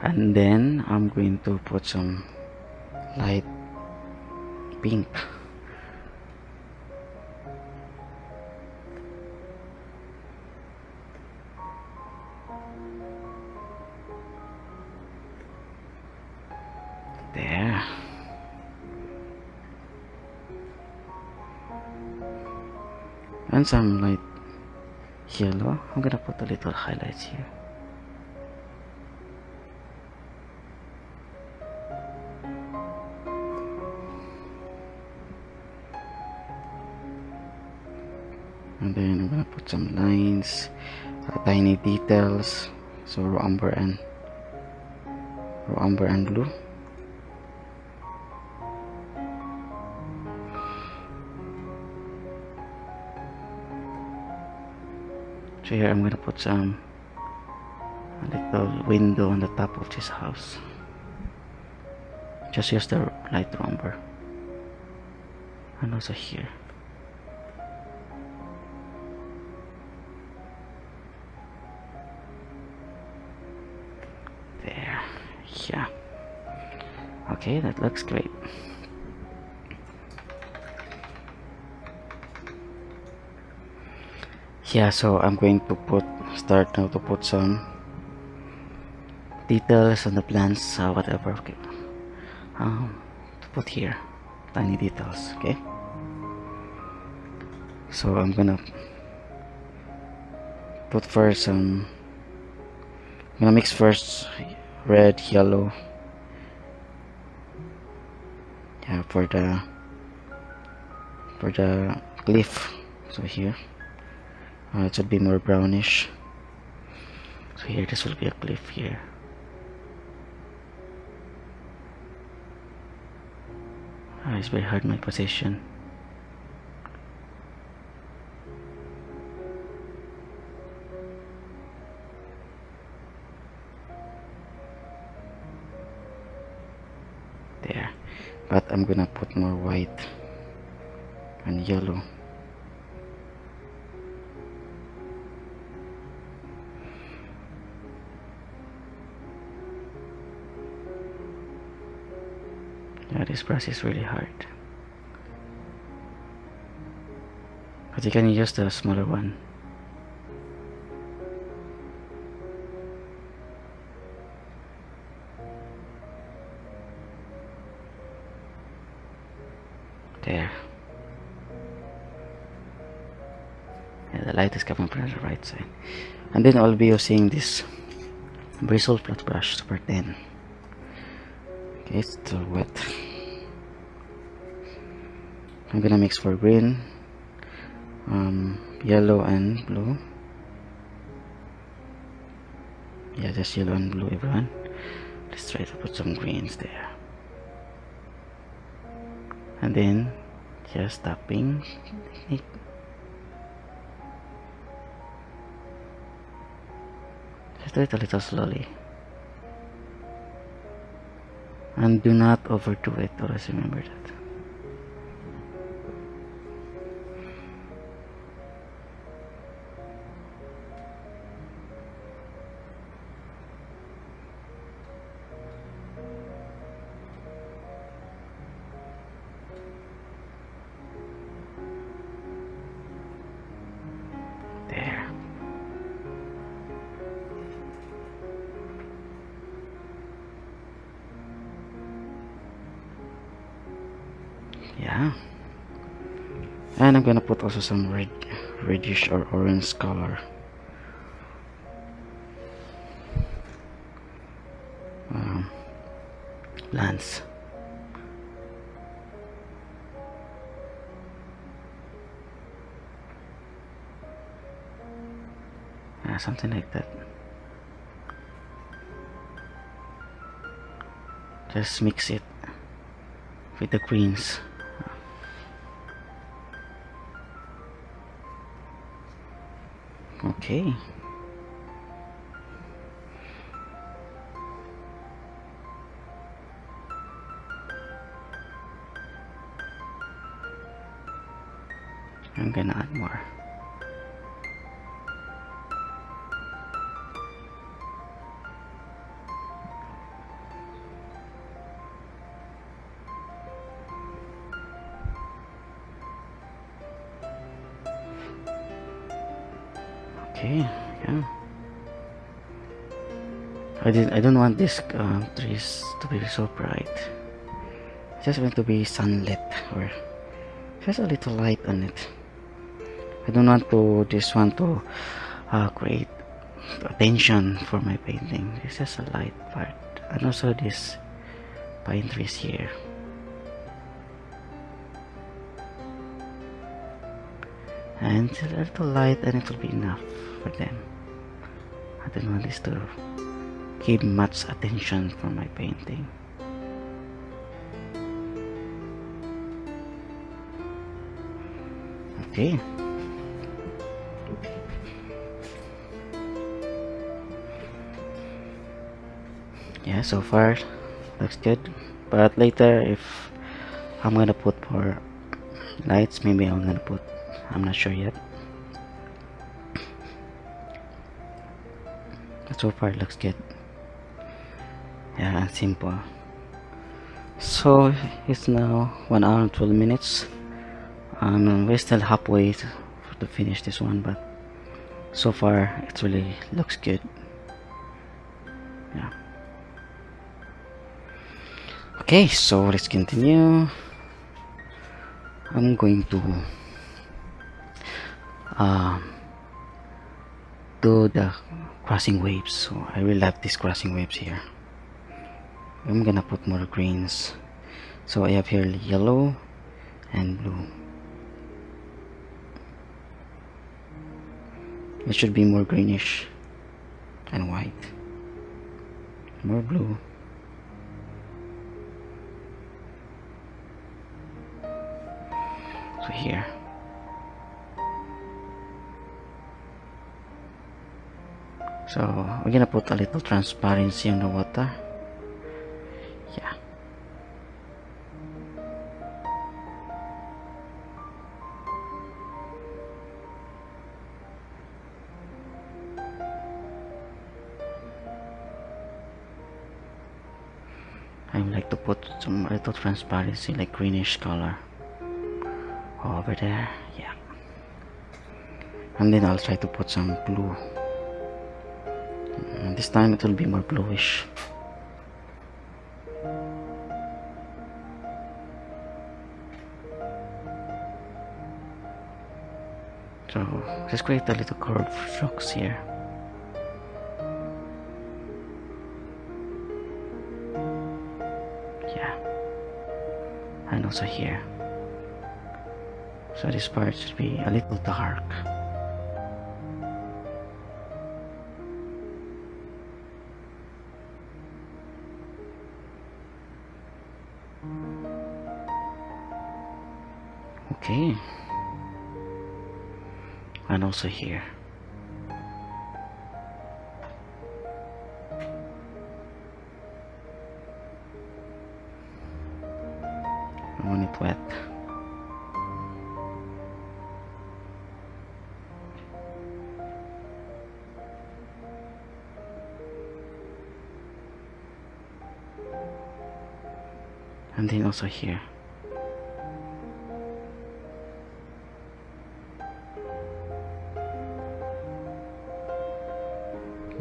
And then I'm going to put some light pink. There. and some light yellow. I'm gonna put a little highlights here. And then I'm gonna put some lines, tiny details, so raw umber and blue. So here I'm gonna put a little window on the top of this house. Just use the light umber, and also here. There, yeah. Okay, that looks great. Yeah, so I'm going to start now to put some details on the plants, whatever. Okay, to put here tiny details. Okay, so I'm gonna put first I'm gonna mix first red, yellow, yeah, for the cliff. So here it should be more brownish. So here, this will be a cliff here. It's very hard my position. There, but I'm gonna put more white and yellow. Yeah, this brush is really hard, but you can use the smaller one. There. Yeah, the light is coming from the right side. And then I'll be using this bristle flat brush Super 10. Okay, it's still wet. I'm gonna mix for green, yellow and blue. Yeah, just yellow and blue, everyone. Let's try to put some greens there. And then just tapping technique. Just do it a little slowly. And do not overdo it, always remember that. There. Yeah, and I'm gonna put also some reddish or orange color. Plants. Yeah, something like that. Just mix it with the greens. Okay. I'm gonna add more. Okay, yeah. I don't want this trees to be so bright. I just want to be sunlit or just a little light on it. I don't want to create attention for my painting. This is a light part, and also this pine trees here. And it's a little light, and it will be enough for them. I don't want this to give much attention for my painting. Okay. Yeah, so far looks good, but later if I'm gonna put more lights, maybe I'm not sure yet. But so far it looks good. Yeah, and simple. So it's now 1 hour and 12 minutes. We're still halfway to finish this one, but so far it really looks good. Yeah. Okay, so let's continue. I'm going to do the crossing waves. So I really love these crossing waves here. I'm gonna put more greens. So I have here yellow and blue. It should be more greenish and white. More blue. So here. So we're gonna put a little transparency on the water. Yeah. I would like to put some little transparency, like greenish color over there. Yeah. And then I'll try to put some blue. And this time it will be more bluish. So just create a little curved strokes here. Yeah. And also here. So this part should be a little dark. Okay. And also here. I want it wet. And then also here.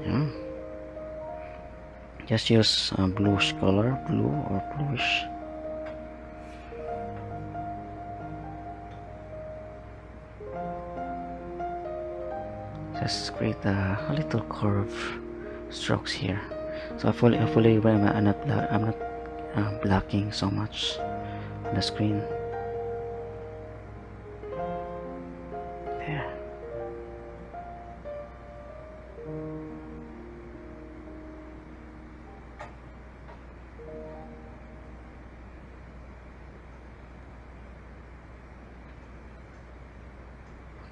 Yeah. Just use bluish color, blue or bluish. Just create a little curve strokes here. So I'm not blocking so much on the screen. There.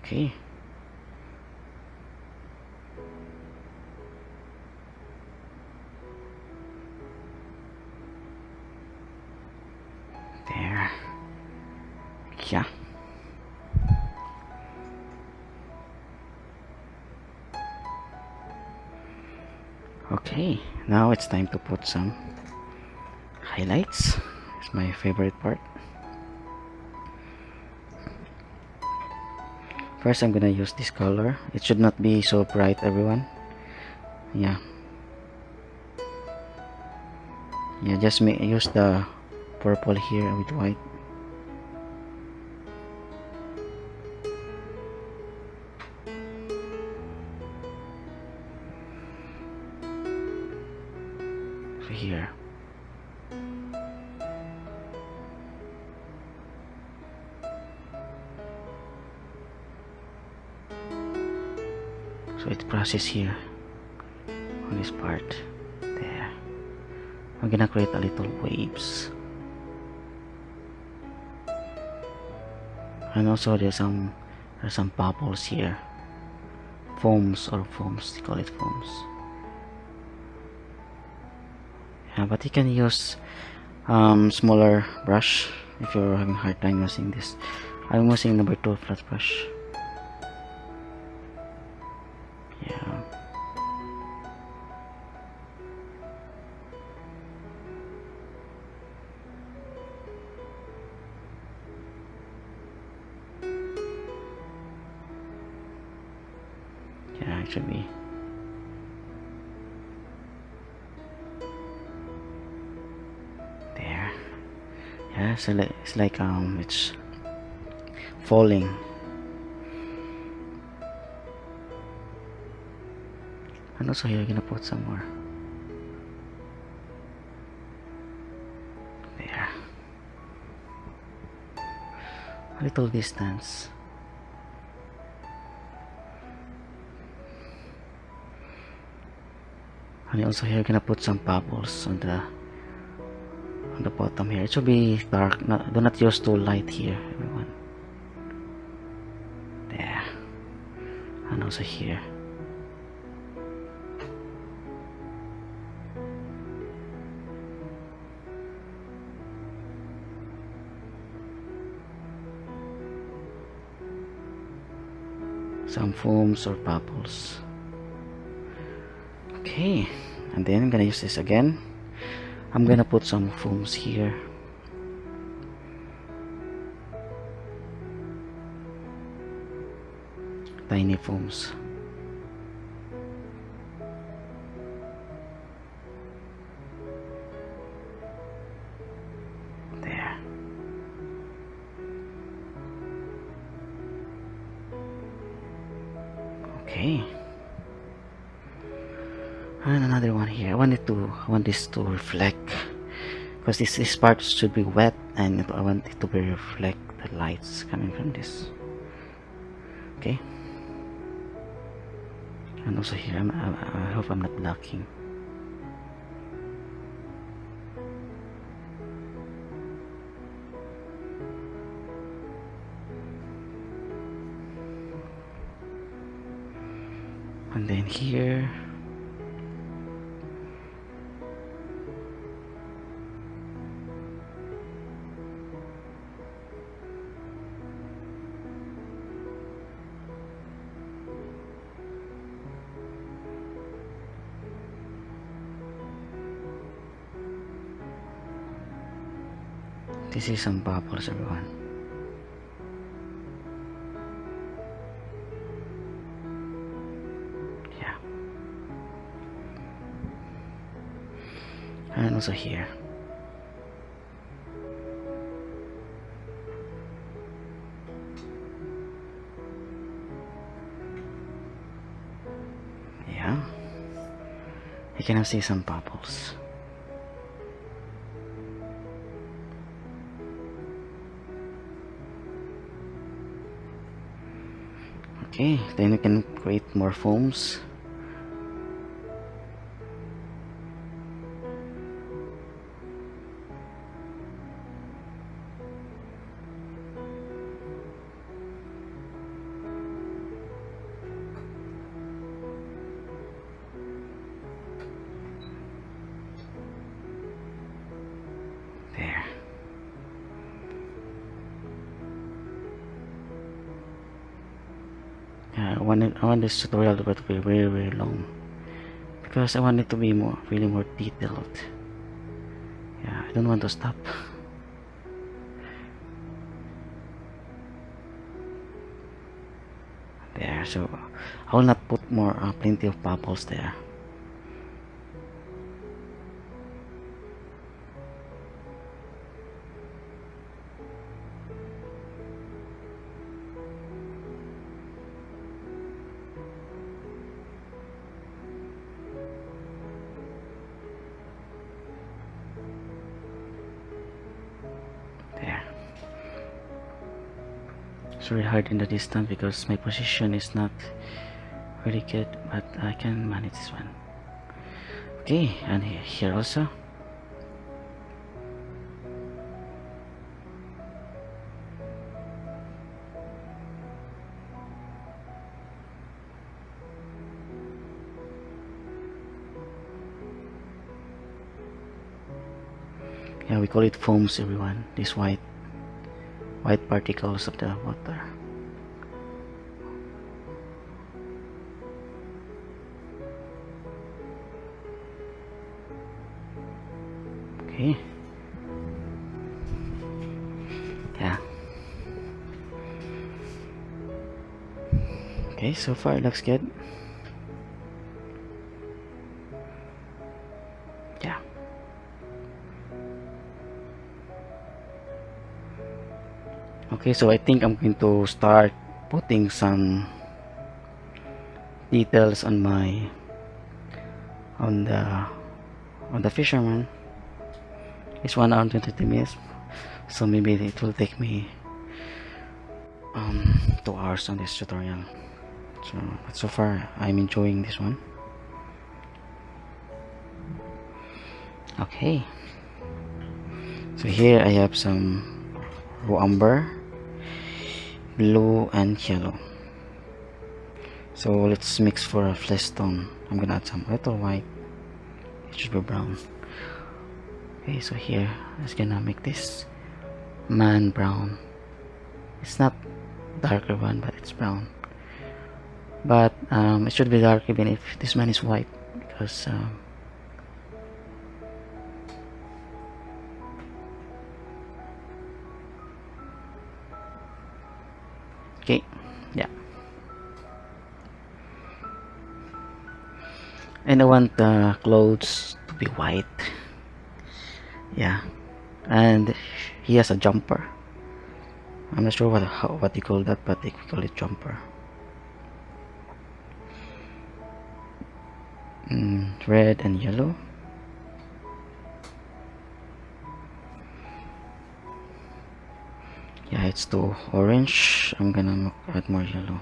Okay. There. Yeah. Okay, now it's time to put some highlights. It's my favorite part. First, I'm gonna use this color. It should not be so bright, everyone. Yeah. Yeah, just use the purple here with white. here. So it process here on this part. There. I'm gonna create a little waves. And also there's some bubbles here. Foams, they call it foams. Yeah, but you can use smaller brush if you're having a hard time using this. I'm using number 2 flat brush. Yeah. Yeah, actually. There. Yeah, so it's like it's falling. And also here, I'm gonna put some more. There. A little distance. And also here, I'm gonna put some bubbles on the bottom here. It should be dark. Do not use too light here, everyone. There. And also here. Some foams or bubbles. Okay, and then I'm gonna use this again. I'm gonna put some foams here. Tiny foams. There. Okay. And another one here. I want this to reflect, because this part should be wet, and I want it to be reflect the lights coming from this. Okay. And also here, I hope I'm not blocking. And then here. This is some bubbles, everyone. Yeah. And also here. Yeah. You can see some bubbles. Okay, then you can create more foams. There. I want this tutorial to be very, very long, because I want it to be really more detailed. Yeah, I don't want to stop. There, so I will not put more plenty of bubbles there. It's very hard in the distance because my position is not very good, but I can manage this one. Okay, and here also. Yeah, we call it foams, everyone. This white particles of the water. Okay. Yeah. Okay, so far it looks good. Yeah. Okay, so I think I'm going to start putting some details on the fisherman. It's 1 hour and 22 minutes, so maybe it will take me 2 hours on this tutorial. But so far I'm enjoying this one. Okay, so here I have some raw umber, blue and yellow. So let's mix for a flesh tone. I'm gonna add some little white. It should be brown. Okay, so here I'm just gonna make this man brown. It's not darker one, but it's brown. But it should be dark even if this man is white, because okay, yeah. And I want the clothes to be white. Yeah, and he has a jumper. I'm not sure what you call that, but they call it jumper. Red and yellow. Yeah, it's too orange. I'm gonna add more yellow.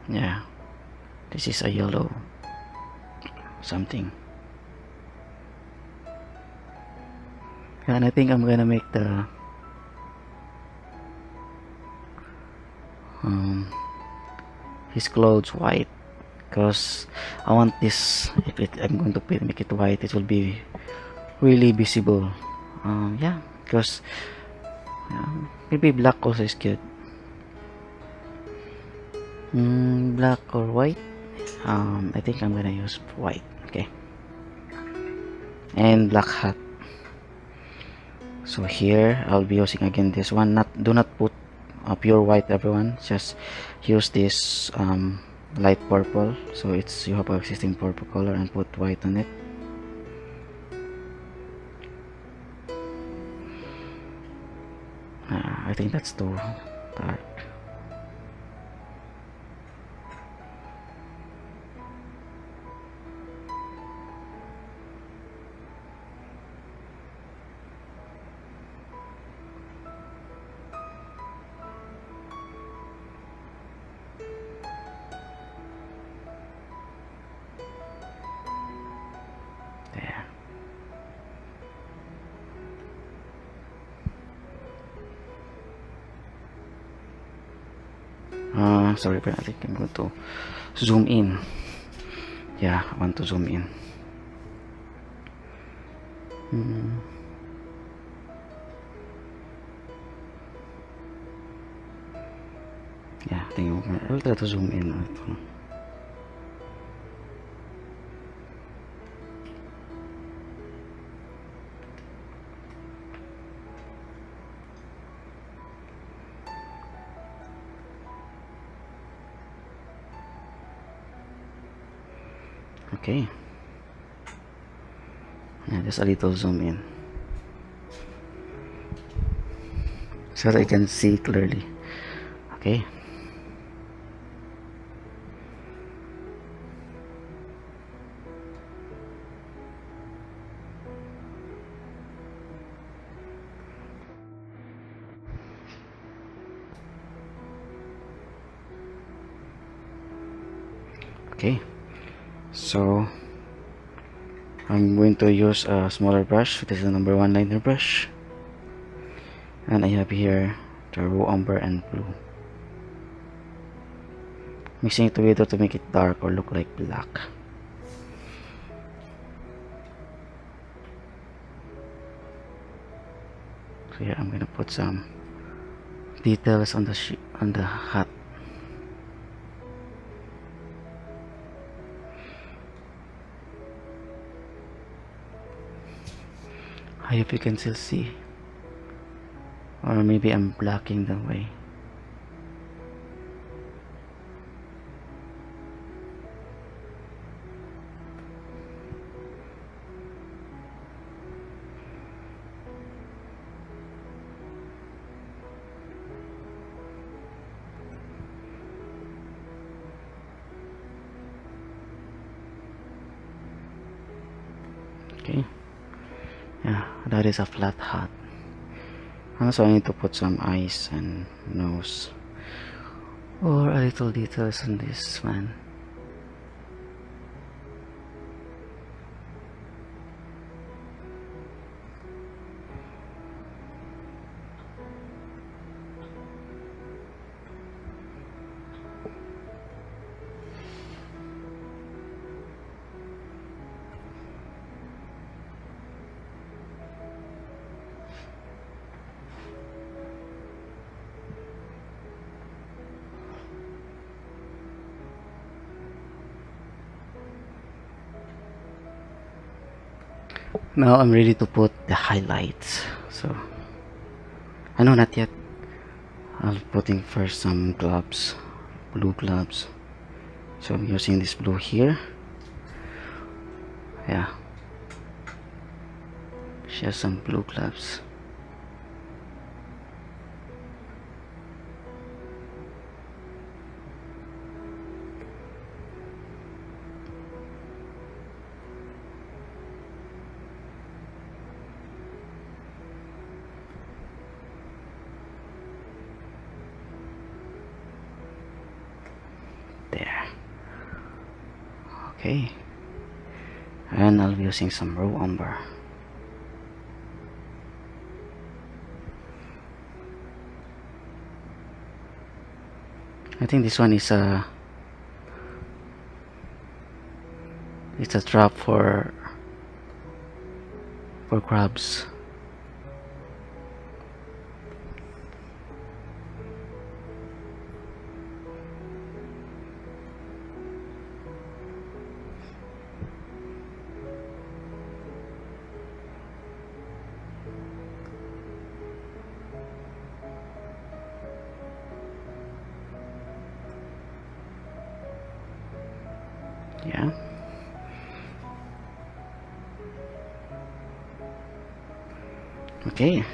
Yeah, this is a yellow something. And I think I'm gonna make the his clothes white, because I want this, I'm going to make it white, it will be really visible. Yeah, because maybe black also is good. Black or white. I think I'm gonna use white. Okay, and black hat. So here I'll be using again this one. Do not put pure white, everyone. Just use this light purple. So you have an existing purple color and put white on it. I think that's too dark. Sorry, but I think I'm going to zoom in. Yeah, I want to zoom in. Yeah, I think I'll try to zoom in. Okay, yeah, just a little zoom in so that I can see clearly. Okay,
Okay, so I'm going to use a smaller brush. This is the number 1 liner brush, and I have here the raw umber and blue, mixing it together to make it dark or look like black. So here I'm gonna put some details on the hat. I hope you can still see, or maybe I'm blocking the way. Okay, yeah, that is a flat hat. Also, I need to put some eyes and nose, or a little details on this one. Now I'm ready to put the highlights. So, I know not yet. I'll putting first some gloves, blue gloves. So I'm using this blue here. Yeah, just some blue gloves. There. Okay, and I'll be using some raw umber. I think this one is it's a trap for crabs. Yeah. Okay.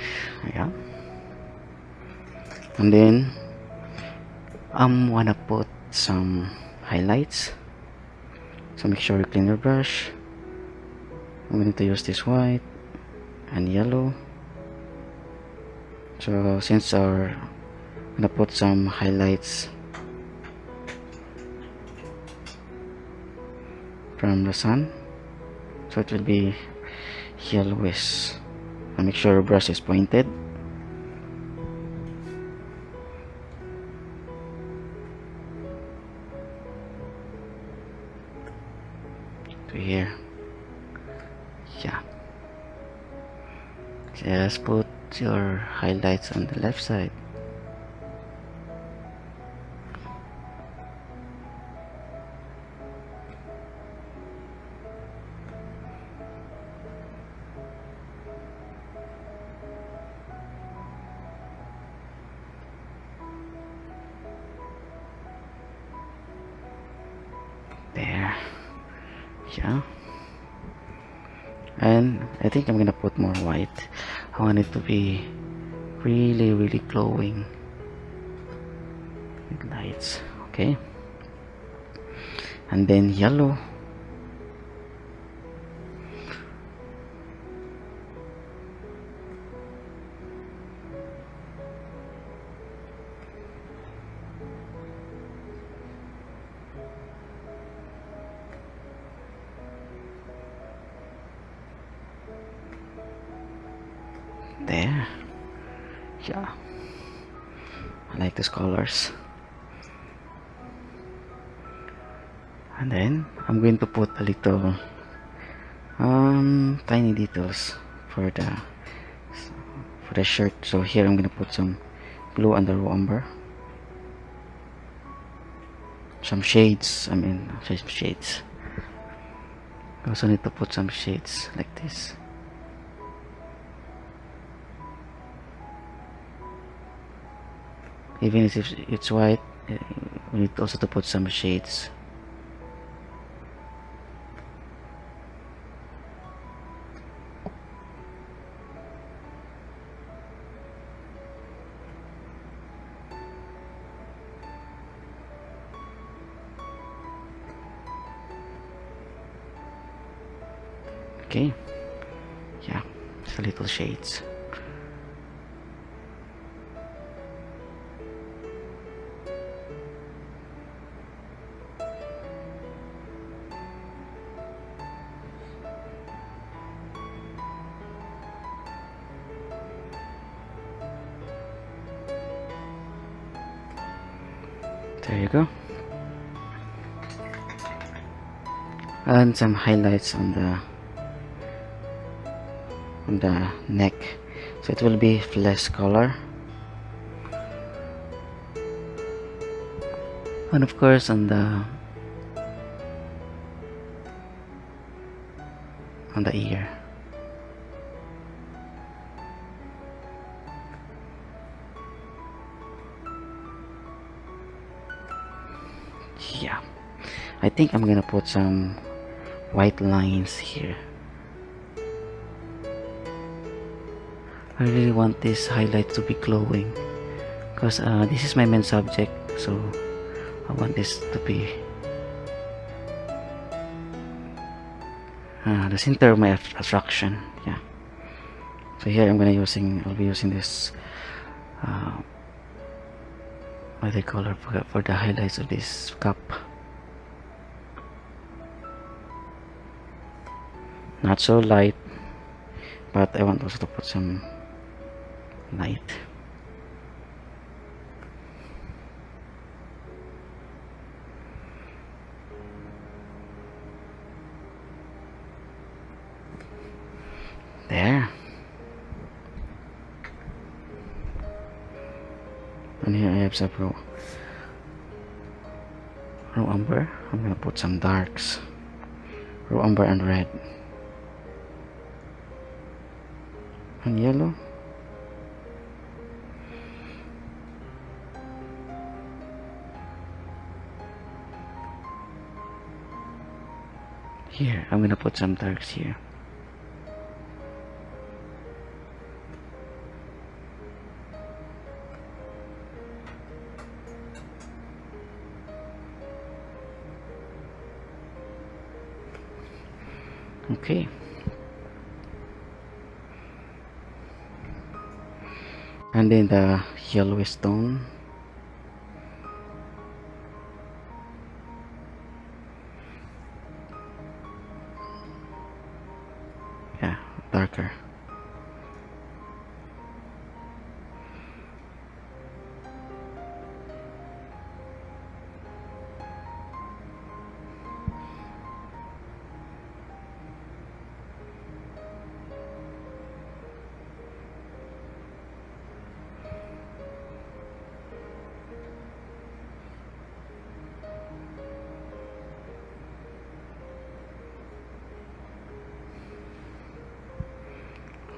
Yeah. And then wanna put some highlights. So make sure you clean your brush. I'm going to use this white and yellow. So since I'm gonna put some highlights from the sun, so it will be yellowish. And make sure your brush is pointed. To here. Yeah. Just put your highlights on the left side. There. Yeah. And I think I'm gonna put more white. I want it to be really glowing with lights. Okay, and then yellow. There. Yeah. I like these colors. And then I'm going to put a little tiny details for the shirt. So here I'm gonna put some blue under umber, some shades. Some shades. I also need to put some shades like this. Even if it's white, we need also to put some shades. Okay, yeah, just a little shades. There you go. And some highlights on the neck, so it will be flesh color, and of course on the ear. Yeah, I think I'm gonna put some white lines here. I really want this highlight to be glowing because this is my main subject, so I want this to be the center of my attraction. Yeah, so here I'll be using this watercolor for the highlights of this cup. Not so light, but I want also to put some light. There. And here I have some raw umber. I'm gonna put some darks, raw umber and red and yellow. Here I'm gonna put some darks here. Okay. And then the yellowish tone. Yeah, darker.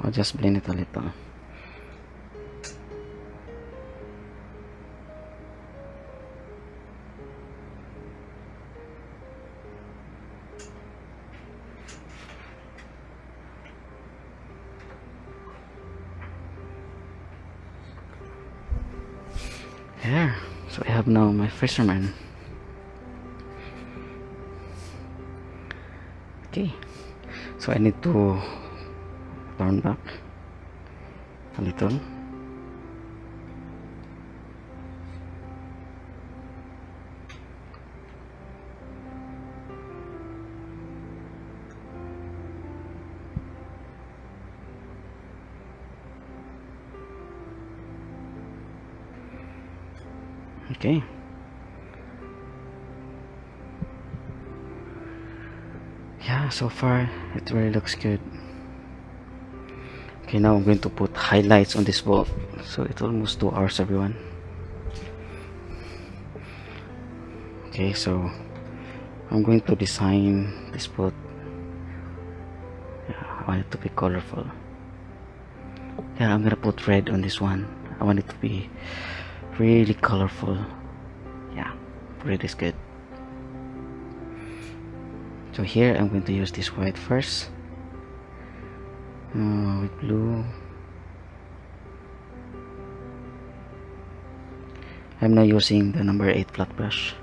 I'll just blend it a little. There, so I have now my fisherman. Okay, so I need to turn back a little. Okay. Yeah, so far it really looks good. Okay, now I'm going to put highlights on this boat. So it's almost 2 hours, everyone. Okay, so I'm going to design this boat. Yeah, I want it to be colorful. Yeah, I'm gonna put red on this one. I want it to be really colorful. Yeah, red is good. So here I'm going to use this white first, with blue. I'm now using the number 8 flat brush.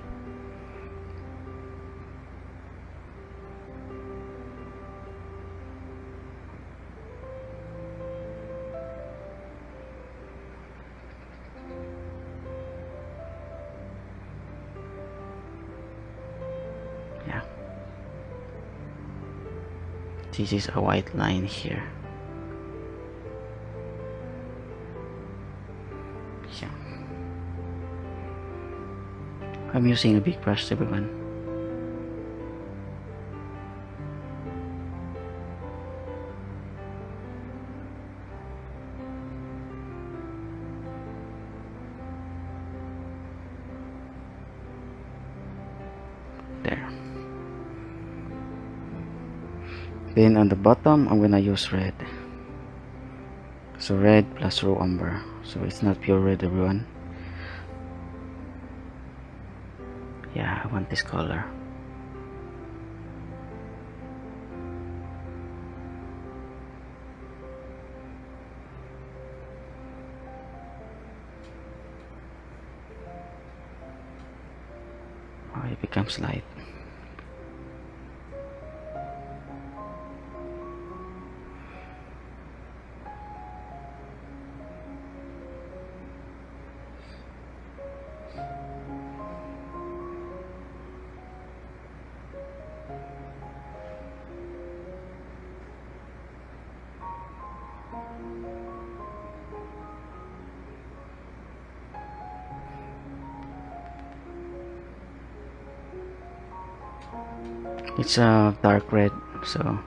Yeah, this is a white line here. Yeah, I'm using a big brush, everyone. There. Then on the bottom I'm gonna use red. So red plus raw umber. So it's not pure red, everyone. Yeah, I want this color. Oh, it becomes light. It's a dark red, so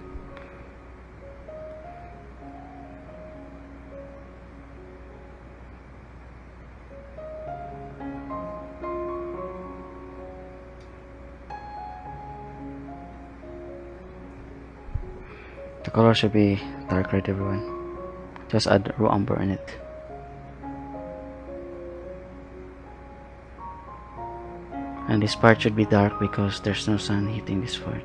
the color should be dark red, everyone. Just add raw umber in it. And this part should be dark because there's no sun hitting this part.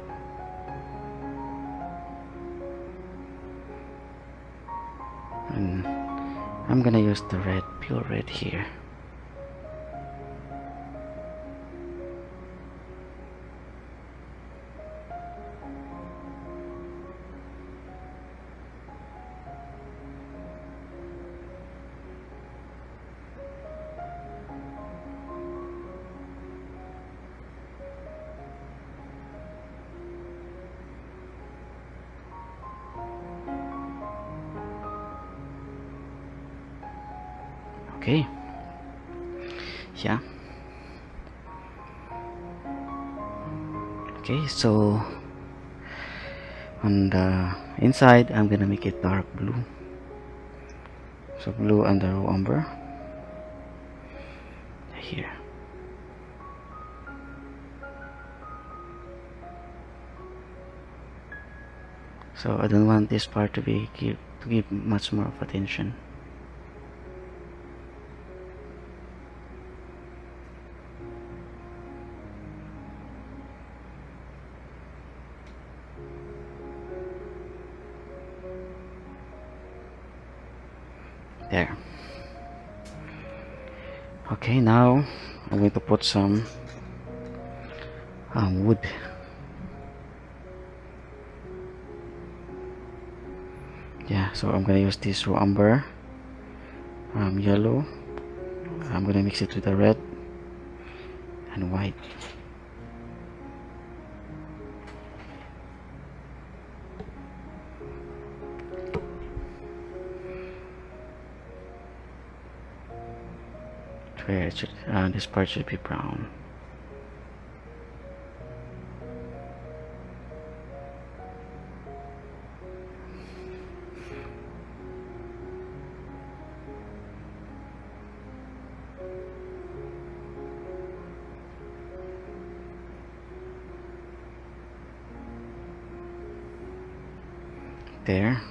And I'm gonna use the red, pure red here. Okay. Yeah. Okay, so on the inside I'm gonna make it dark blue. So blue and the raw umber here. So I don't want this part to give much more of attention. There. Okay, now I'm going to put some wood. Yeah, so I'm gonna use this raw umber, yellow. I'm gonna mix it with the red and white. where it should, this part should be brown. There.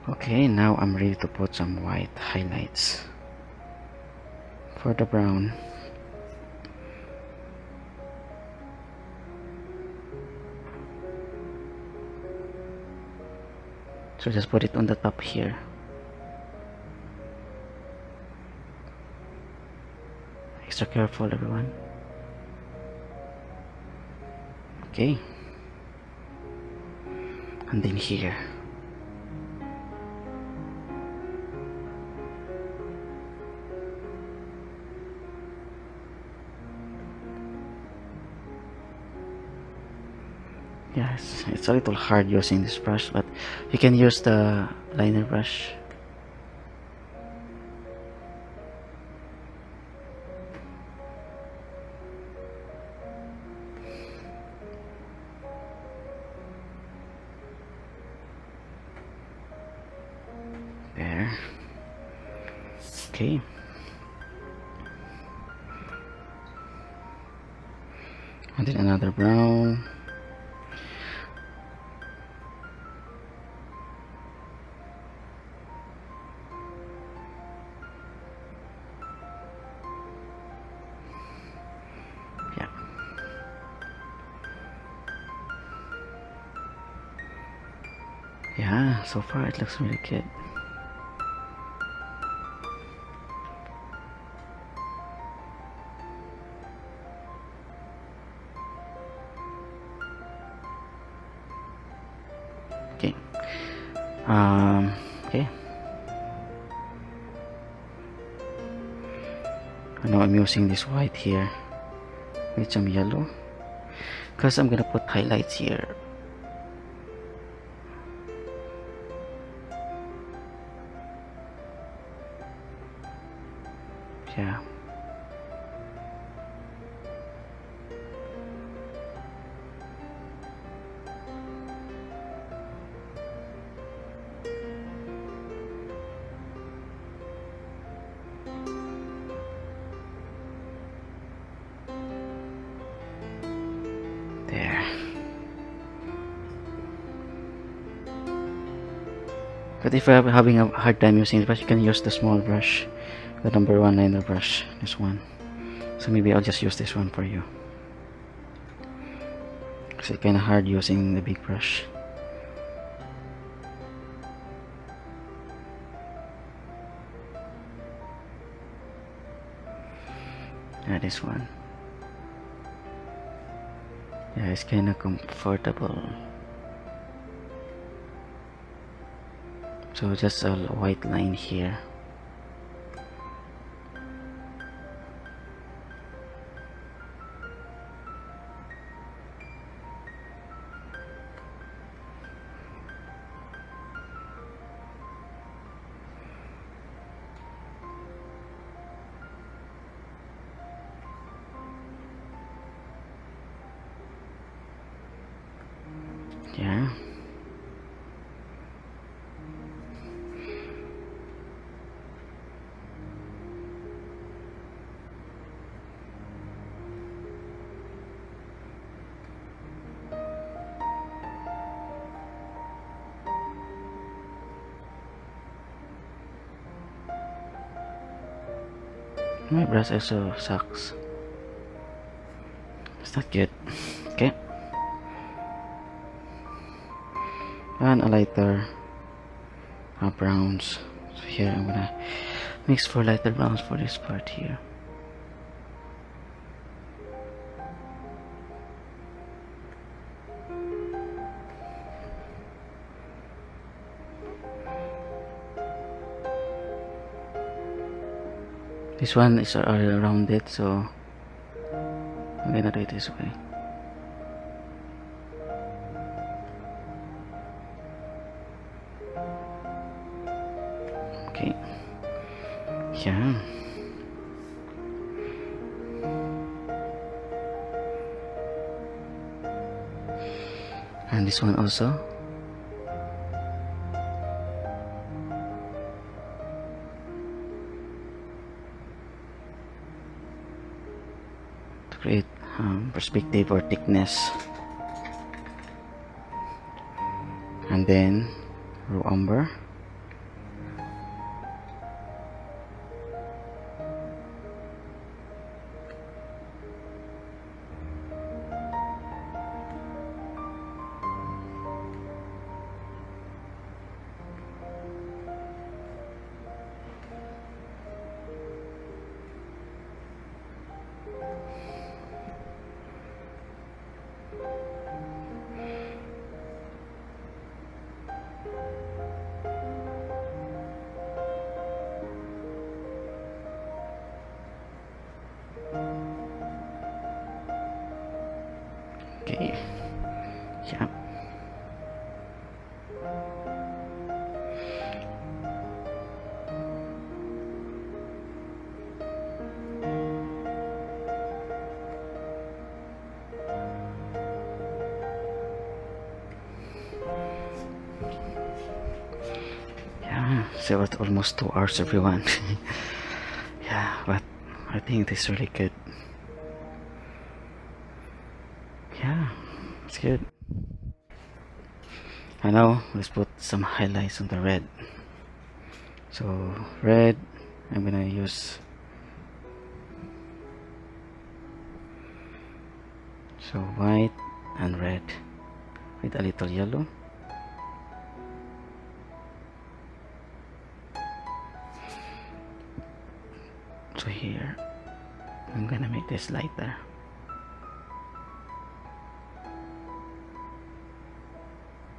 Okay, now I'm ready to put some white highlights for the brown. So just put it on the top here. Extra careful, everyone. Okay. And then here. Yes, it's a little hard using this brush, but you can use the liner brush. There. Okay. And then another brown. Yeah, so far it looks really good. Okay. Okay. Now I'm using this white here with some yellow, because I'm gonna put highlights here. Yeah. There. But if you're having a hard time using the brush, you can use the small brush, the number 1 liner brush, this one. So maybe I'll just use this one for you, because it's kind of hard using the big brush. Yeah, this one. Yeah, it's kind of comfortable. So just a white line here. Yeah. My brush also sucks. It's not good. Okay. And a lighter browns. So here I'm gonna mix for lighter browns for this part here. This one is rounded, so I'm gonna do it this way. Okay. Yeah. And this one also. To create perspective or thickness. And then raw umber. Okay. Yeah. Yeah, so it's almost 2 hours, everyone. Yeah, but I think this is really good. Yeah, it's good. And now let's put some highlights on the red. So red, I'm gonna use so white and red with a little yellow. So here I'm gonna make this lighter.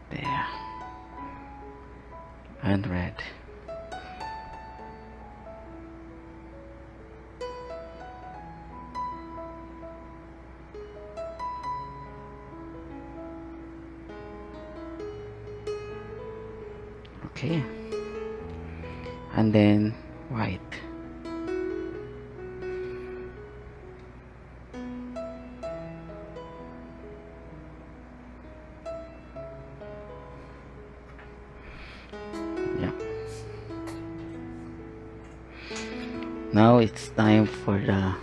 There. And red. Okay. And then white. Now it's time for the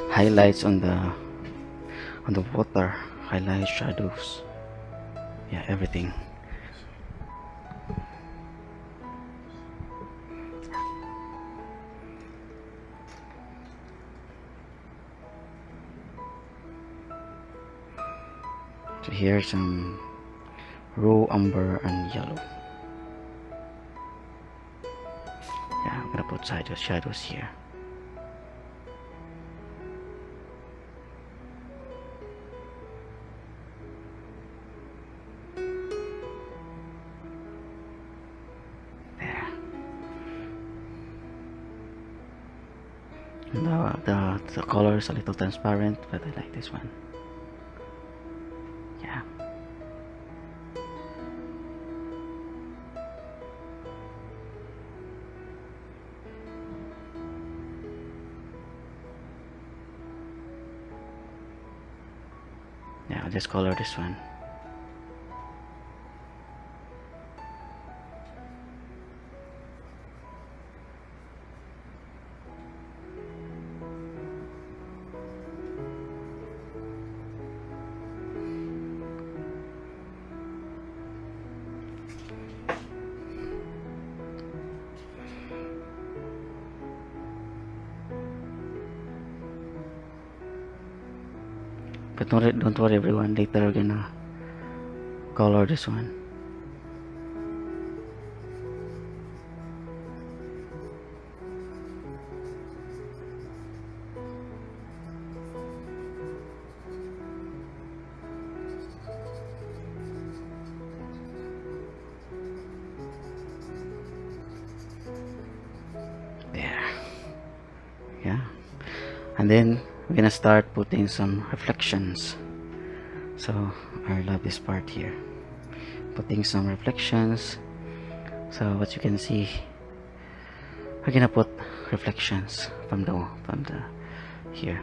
highlights on the water. Highlights, shadows, yeah, everything. So here's some raw umber and yellow. Yeah, I'm gonna put shadows here. There. Now the color is a little transparent, but I like this one. Yeah. Yeah, I'll just color this one. But don't worry everyone, later we're gonna color this one. There. Yeah. And then we're gonna start putting some reflections. So I love this part here, putting some reflections. So what you can see, we're gonna put reflections from the here.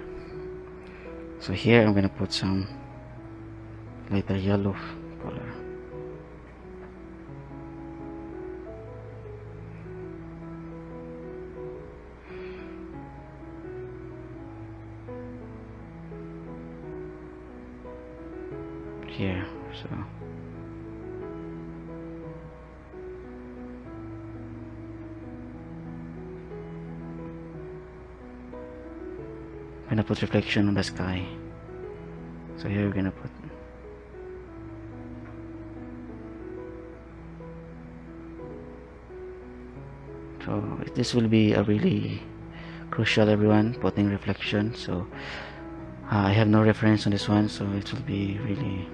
So here I'm gonna put some lighter yellow color. Here, so I'm gonna put reflection on the sky. So here we're gonna put this will be a really crucial, everyone, putting reflection. So I have no reference on this one, so it will be really,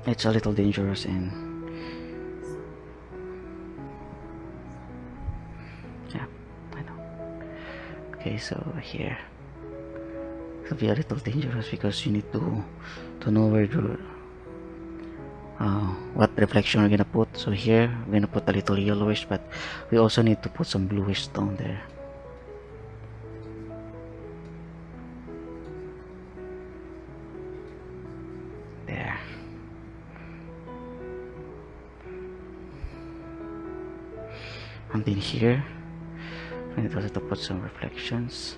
it's a little dangerous. And yeah, I know. Okay, so here it will be a little dangerous because you need to know where to what reflection we're gonna put. So here we're gonna put a little yellowish, but we also need to put some bluish tone there. There. And then here we need also to put some reflections.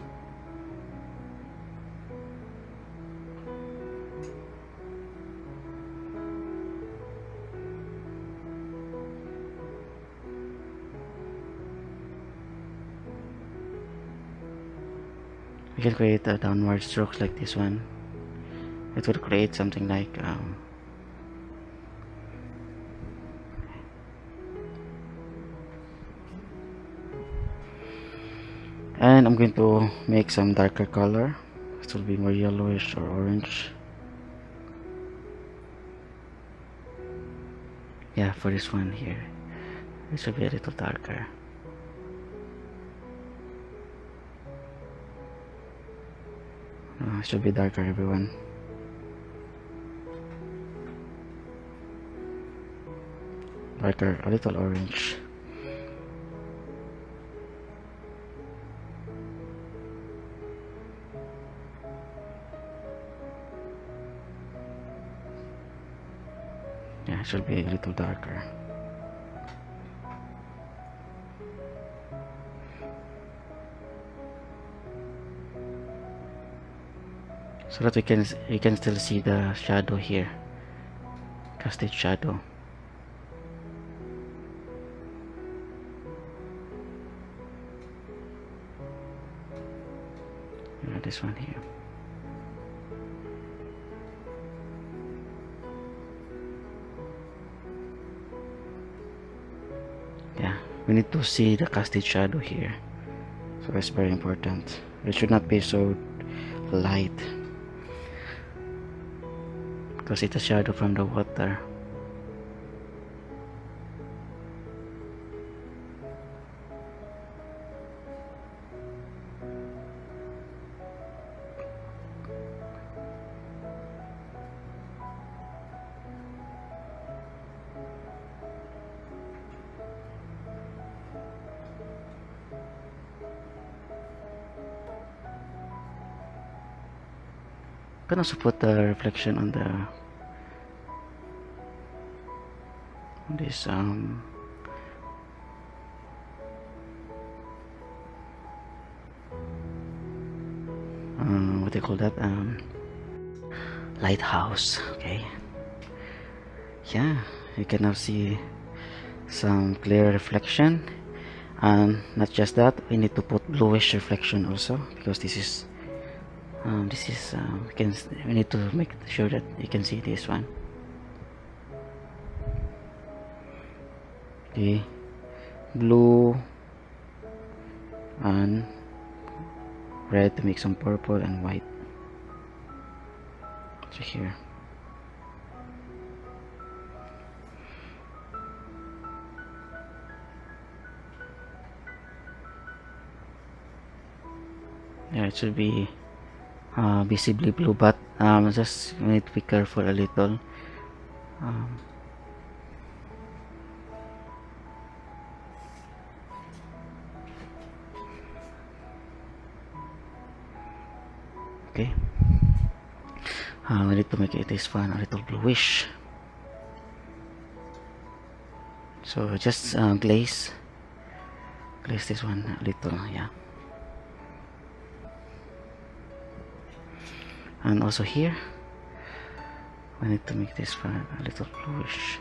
We can create a downward strokes like this one. It will create something like and I'm going to make some darker color. It will be more yellowish or orange. Yeah, for this one here, it should be a little darker. It should be darker, everyone. Darker, a little orange. Yeah, it should be a little darker. So that we can still see the shadow here, casted shadow. Yeah, this one here. Yeah, we need to see the casted shadow here, so that's very important. It should not be so light because it's a shadow from the water. You can also put the reflection on this what do you call that, lighthouse. Okay, yeah, you can now see some clear reflection. And not just that, we need to put bluish reflection also, because this is we need to make sure that you can see this one. Okay, blue and red to make some purple and white. So here, Yeah, it should be visibly blue, but just need to be careful a little. um, okay, we need to make it this one a little bluish, so just glaze this one a little, yeah. And also here we need to make this one a little bluish.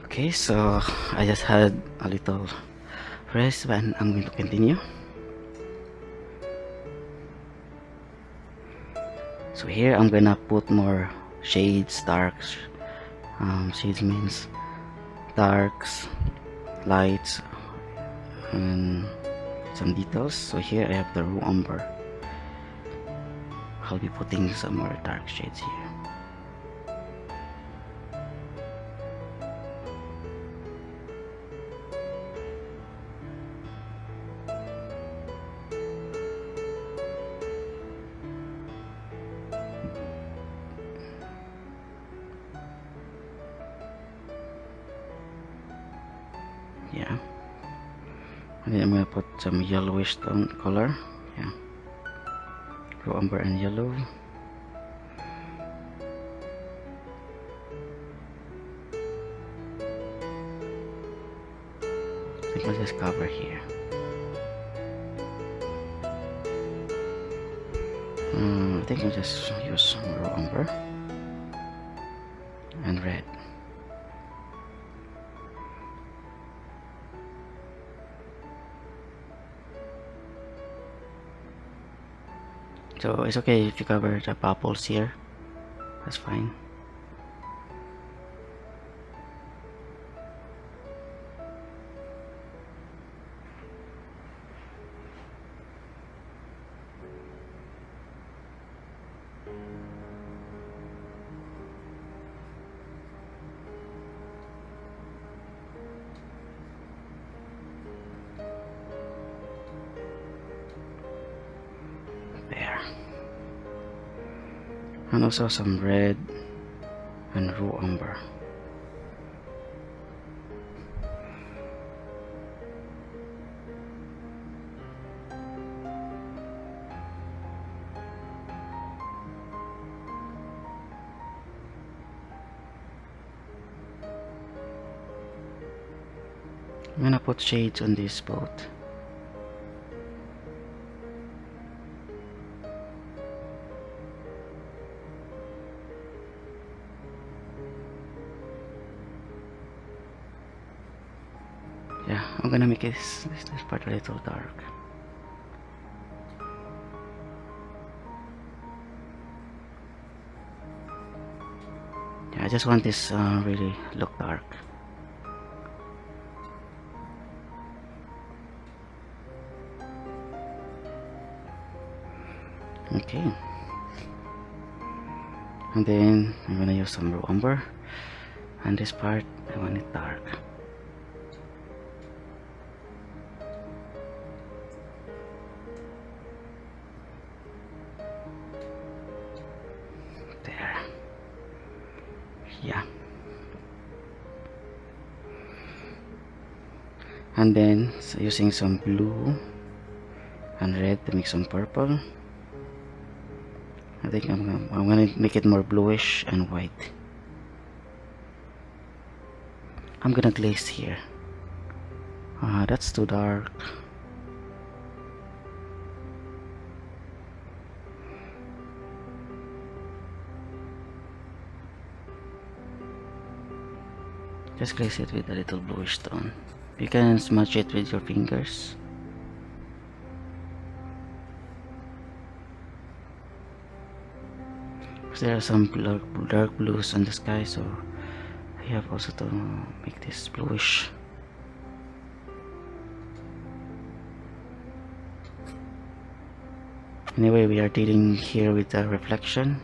Okay, so I just had a little rest, and I'm going to continue. So here I'm gonna put more shades, darks. Shades means darks, lights, and some details. So here I have the raw umber. I'll be putting some more dark shades here. Yeah, and then I'm gonna put some yellowish tone color. Yeah, raw umber and yellow. I think I'll just cover here. I think I'll just use some raw umber and red. So it's okay if you cover the bubbles here, that's fine. There. And also some red and raw umber. I'm gonna put shades on this boat. Yeah, I'm gonna make this part a little dark. Yeah, I just want this really look dark. Okay, and then I'm gonna use some raw umber, and this part I want it dark. There. Yeah. And then using some blue and red to make some purple. I think I'm gonna make it more bluish and white. I'm gonna glaze here. That's too dark. Just glaze it with a little bluish tone. You can smudge it with your fingers. There are some dark blues on the sky, so I have also to make this bluish. Anyway, we are dealing here with the reflection,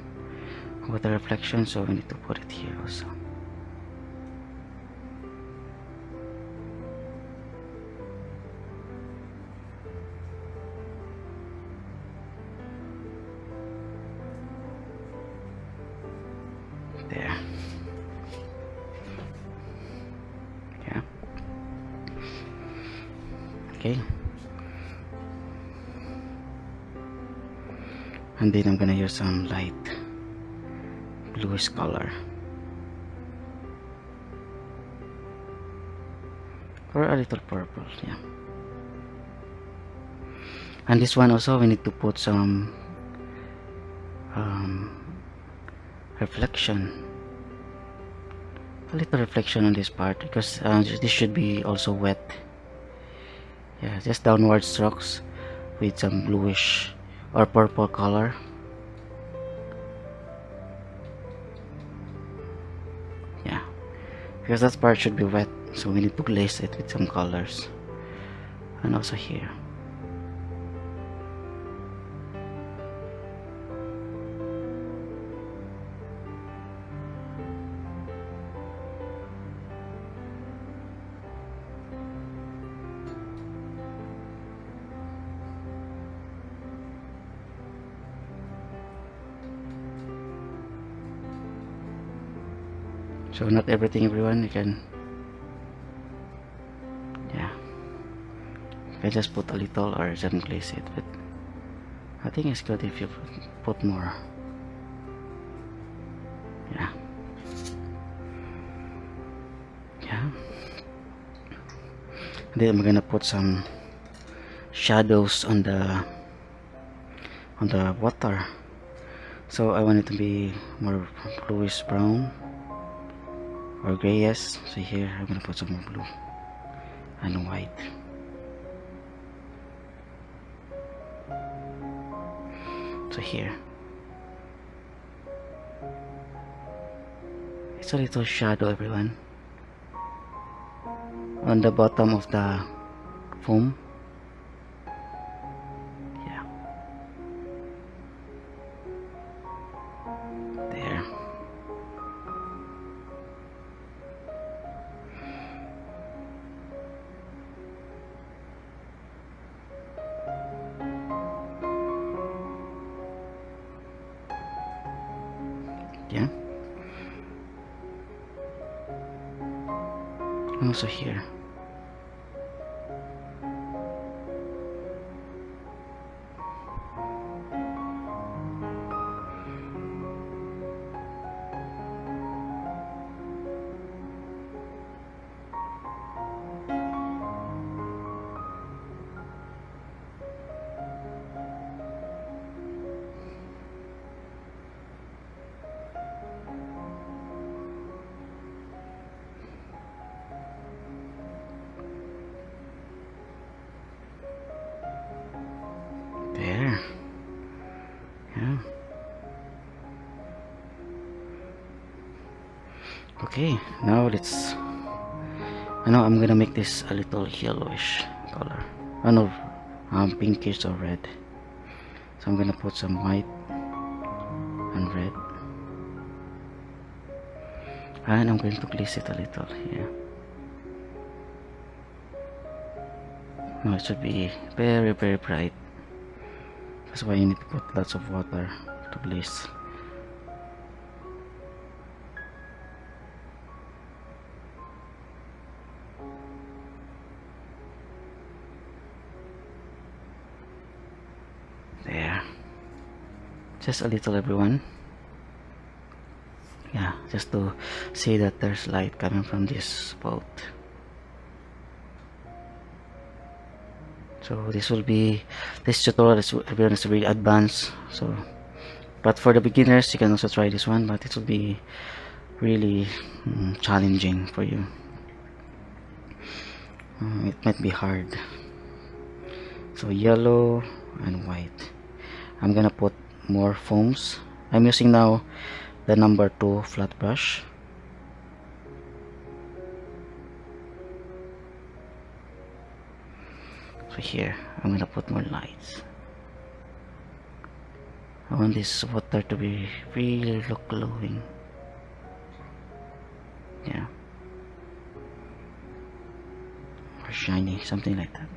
water reflection, so we need to put it here also. There. Yeah. Okay. And then I'm gonna use some light bluish color, or a little purple. Yeah. And this one also, we need to put some reflection, a little reflection on this part, because this should be also wet. Yeah, just downward strokes with some bluish or purple color. Yeah, because that part should be wet, so we need to glaze it with some colors. And also here. So not everything, everyone, you can, yeah, you can just put a little or just glaze it, but I think it's good if you put more. Yeah. Yeah. And then I'm gonna put some shadows on the water, so I want it to be more bluish brown or grayish. So here I'm gonna put some more blue and white. So here it's a little shadow, everyone, on the bottom of the foam. Yeah, there. Yeah. And also here. There. Yeah. Okay, now let's, I know I'm gonna make this a little yellowish color. Oh no, pinkish or red. So I'm gonna put some white and red, and I'm going to glaze it a little here. No, it should be very bright. That's why you need to put lots of water to glaze. There. Just a little, everyone. Yeah, just to see that there's light coming from this boat. So this tutorial is, everyone, is really advanced. So, but for the beginners, you can also try this one, but it will be really challenging for you. It might be hard. So yellow and white. I'm gonna put more foams. I'm using now the number 2 flat brush. So here I'm gonna put more lights. I want this water to be really look glowing. Yeah, or shiny, something like that.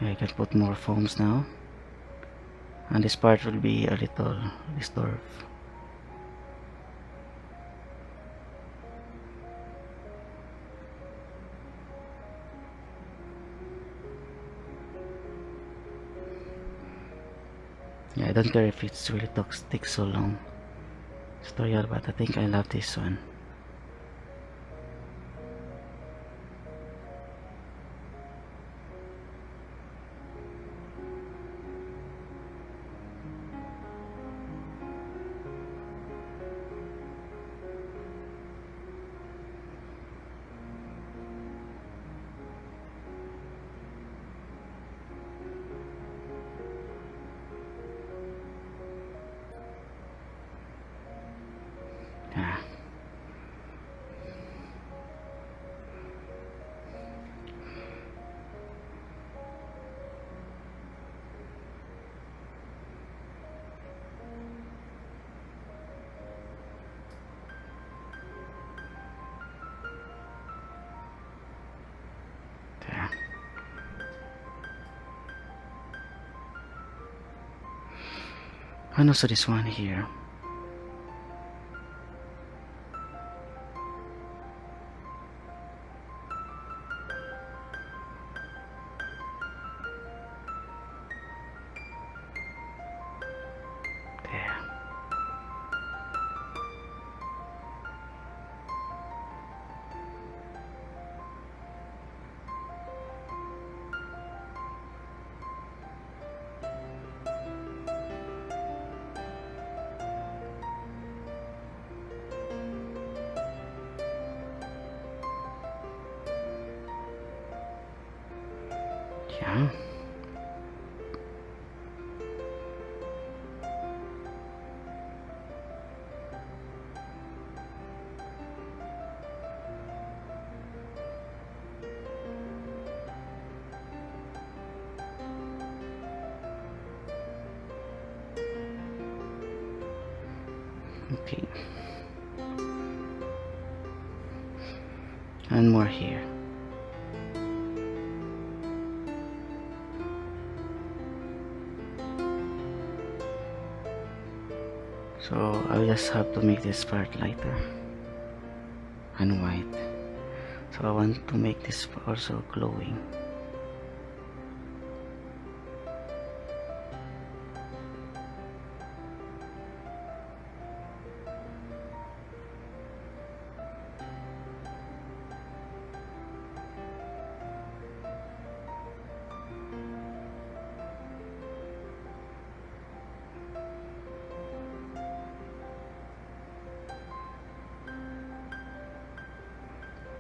I can put more foams now, and this part will be a little disturbed. Yeah, I don't care if it's really takes so long tutorial, but I think I love this one. Yeah. There. And also this one here. There. Yeah. Okay. And more here. So I'll just have to make this part lighter and white. So I want to make this also glowing.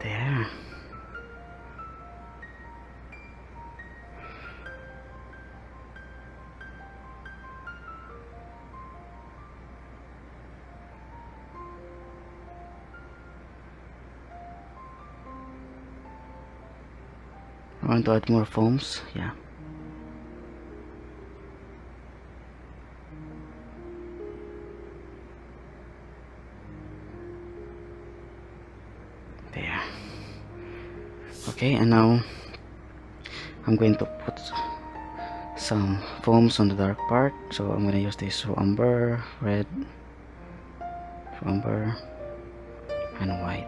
There. I want to add more foams, yeah. There. Okay, and now I'm going to put some foams on the dark part. So I'm gonna use this umber, red, umber, and white.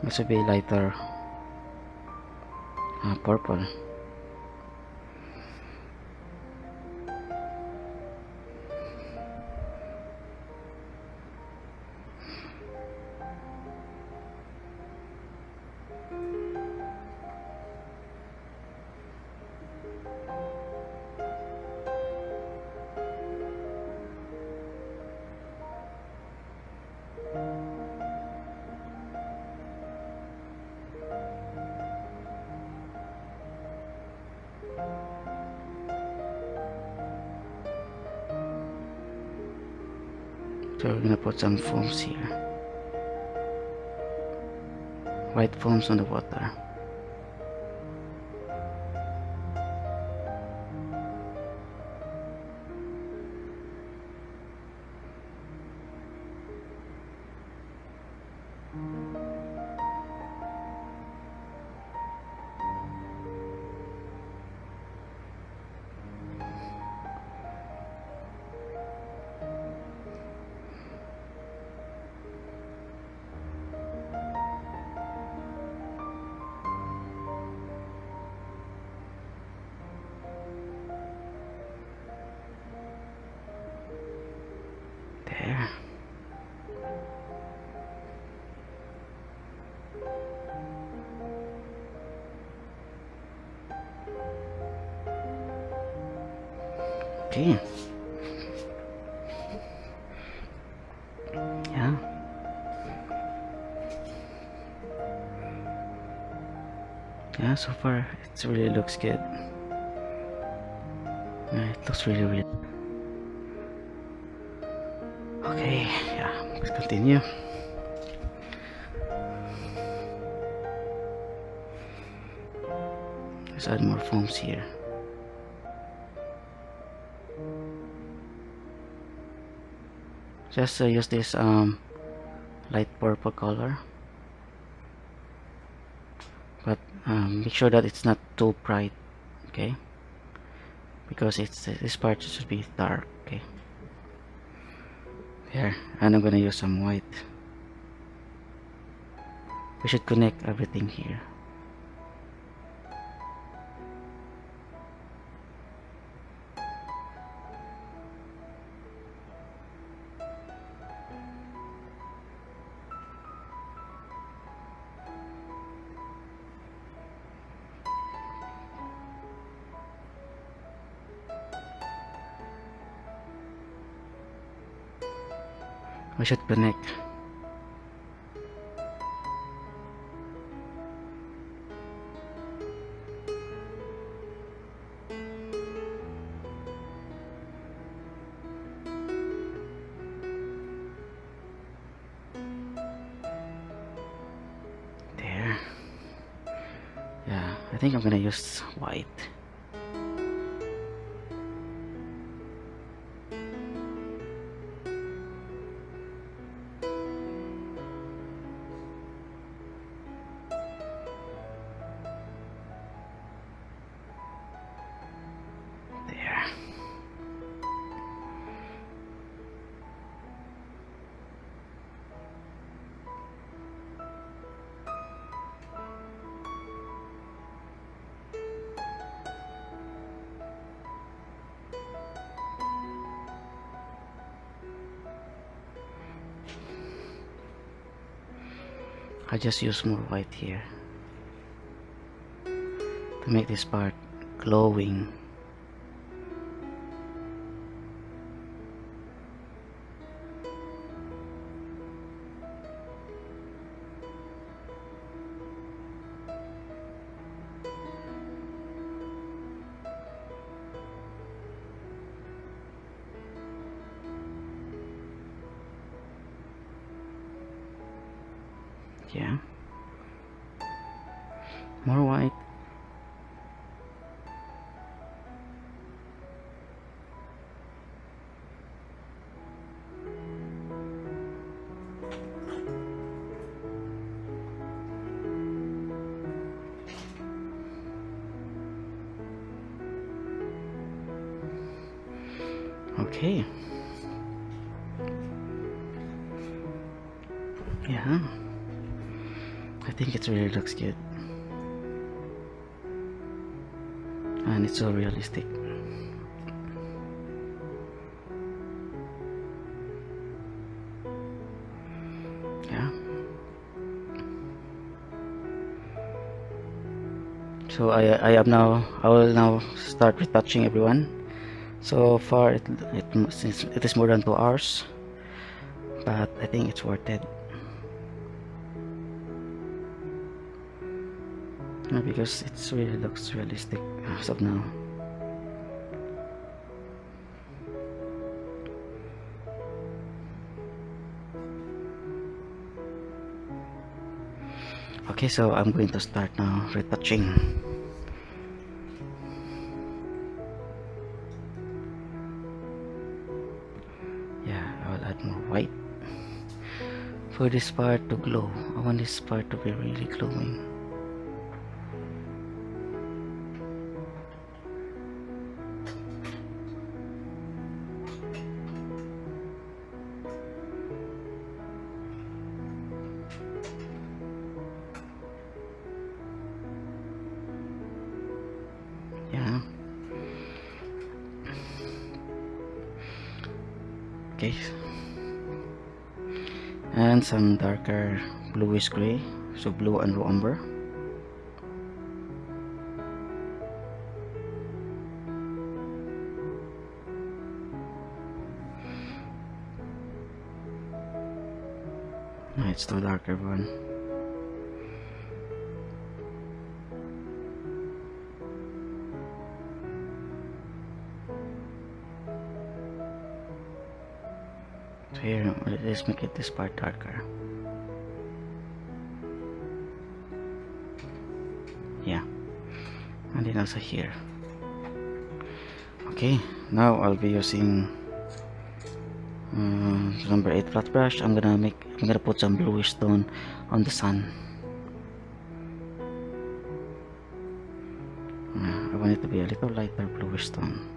This will be lighter purple. So we're gonna put some foams here. White foams on the water. Okay. Yeah. Yeah, so far it really looks good. Yeah, it looks really real. Okay, yeah, let's continue. Let's add more foams here. Just use this light purple color, but make sure that it's not too bright, okay? Because this part should be dark, okay? There, and I'm gonna use some white. We should connect everything here. We should connect. There. Yeah, I think I'm gonna use white. There. I just use more white here to make this part glowing. Yeah, more white. Okay. Yeah, I think it really looks good, and it's so realistic. Yeah. So I will now start retouching everyone. So far since it is more than 2 hours, but I think it's worth it. Because it really looks realistic as of now. Okay, so I'm going to start now retouching. Yeah, I will add more white for this part to glow. I want this part to be really glowing. Yeah. Okay. And some darker bluish gray, so blue and umber. it's too darker one. So here, let's make it this part darker. Yeah, and then also here. Okay, now I'll be using number 8 flat brush. I'm gonna put some bluish tone on the sun. I want it to be a little lighter bluish tone.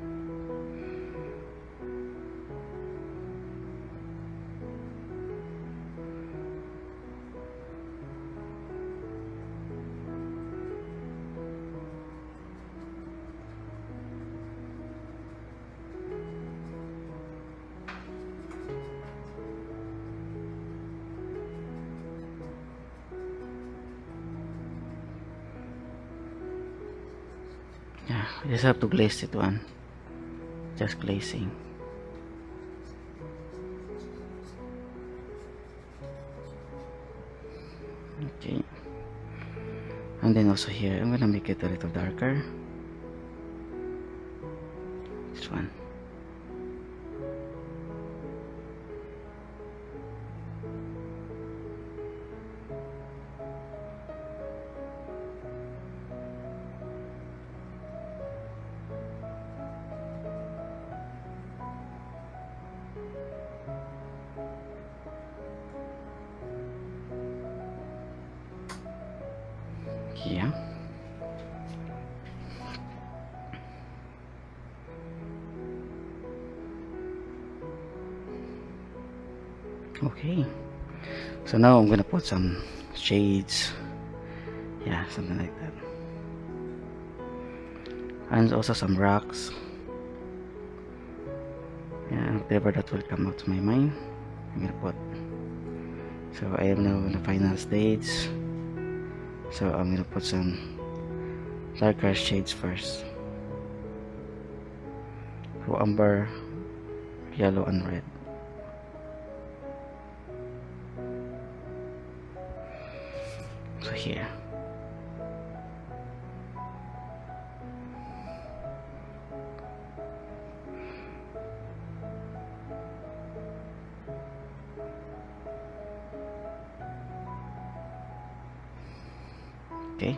Yeah, you just have to glaze it one. Just glazing. Okay. And then also here, I'm gonna make it a little darker. This one. Yeah. Okay. So now I'm gonna put some shades. Yeah, something like that. And also some rocks. Yeah, whatever that will come out to my mind, I'm gonna put. So I am now in the final stage. So I'm gonna put some darker shades first. So umber, yellow, and red. So here. Okay.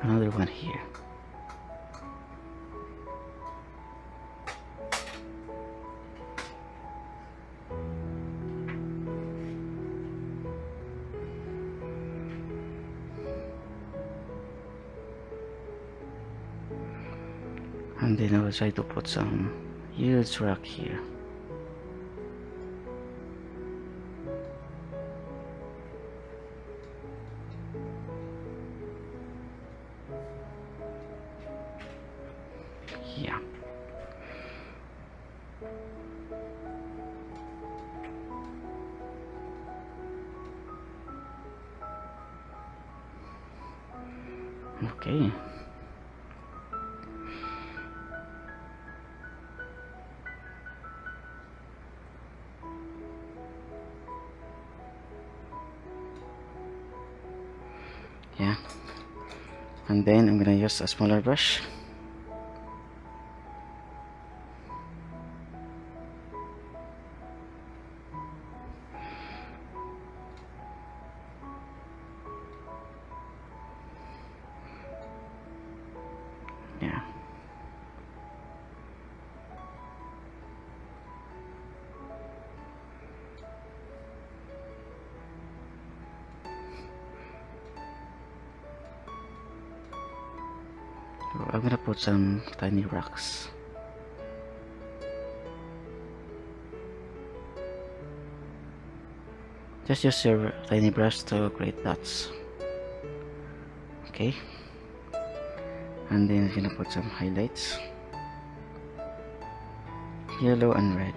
Another one here. And then I will try to put some huge rock here. Yeah. Okay. Yeah. And then I'm gonna use a smaller brush. Yeah. So I'm gonna put some tiny rocks. Just use your tiny brush to create dots. Okay. And then I'm gonna put some highlights. Yellow and red.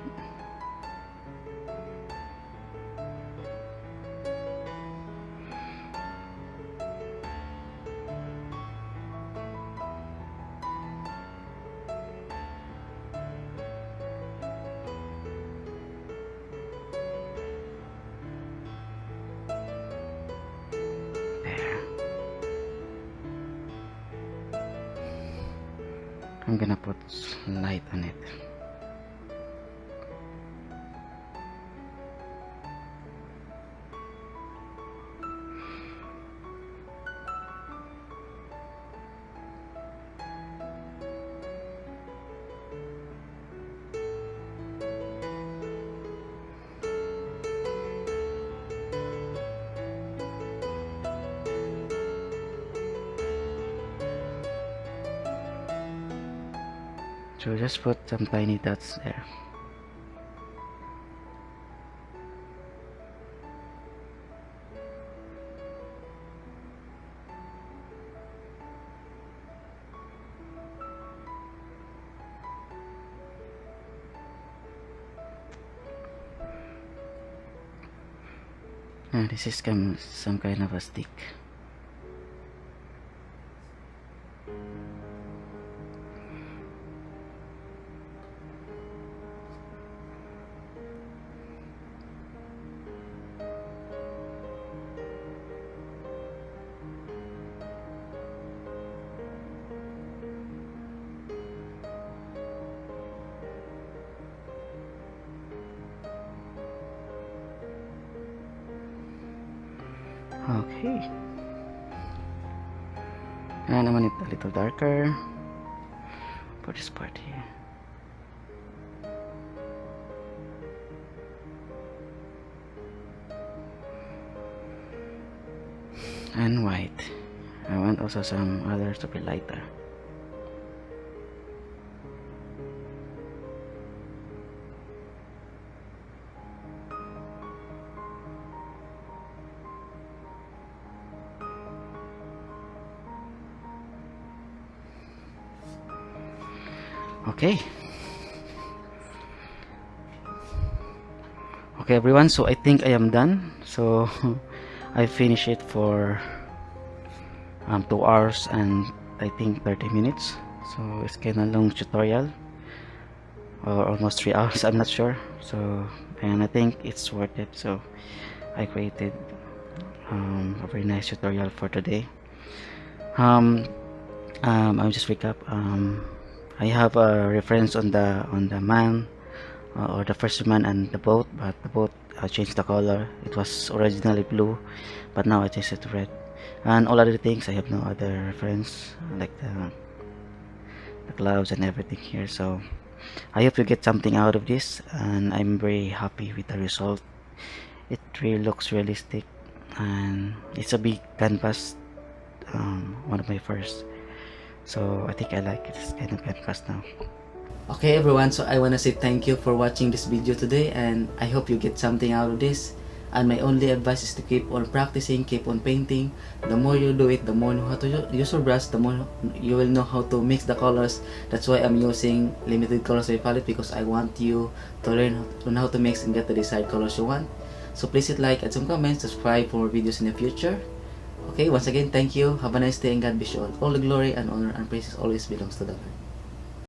I'm gonna put light on it. So just put some tiny dots there. This is some kind of a stick. Okay, and I'm gonna need a little darker for this part here. And white. I want also some others to be lighter. Okay. Okay everyone, so I think I am done. So I finished it for 2 hours and I think 30 minutes. So it's kind of long tutorial, or almost 3 hours, I'm not sure. So, and I think it's worth it. So I created a very nice tutorial for today. I'll just recap. I have a reference on the man or the fisherman and the boat, but the boat changed the color. It was originally blue, but now I changed it to red. And all other things I have no other reference, like the clouds and everything here. So I hope you get something out of this, and I'm very happy with the result. It really looks realistic, and it's a big canvas, one of my first. So I think I like this kind of canvas now. Okay everyone, so I want to say thank you for watching this video today, and I hope you get something out of this. And my only advice is to keep on practicing, keep on painting. The more you do it, the more you know how to use your brush, the more you will know how to mix the colors. That's why I'm using limited colors palette, because I want you to learn how to mix and get the desired colors you want. So please hit like, add some comments, subscribe for more videos in the future. Okay, once again, thank you, have a nice day, and God bless you all. All the glory and honor and praises always belongs to the Lord.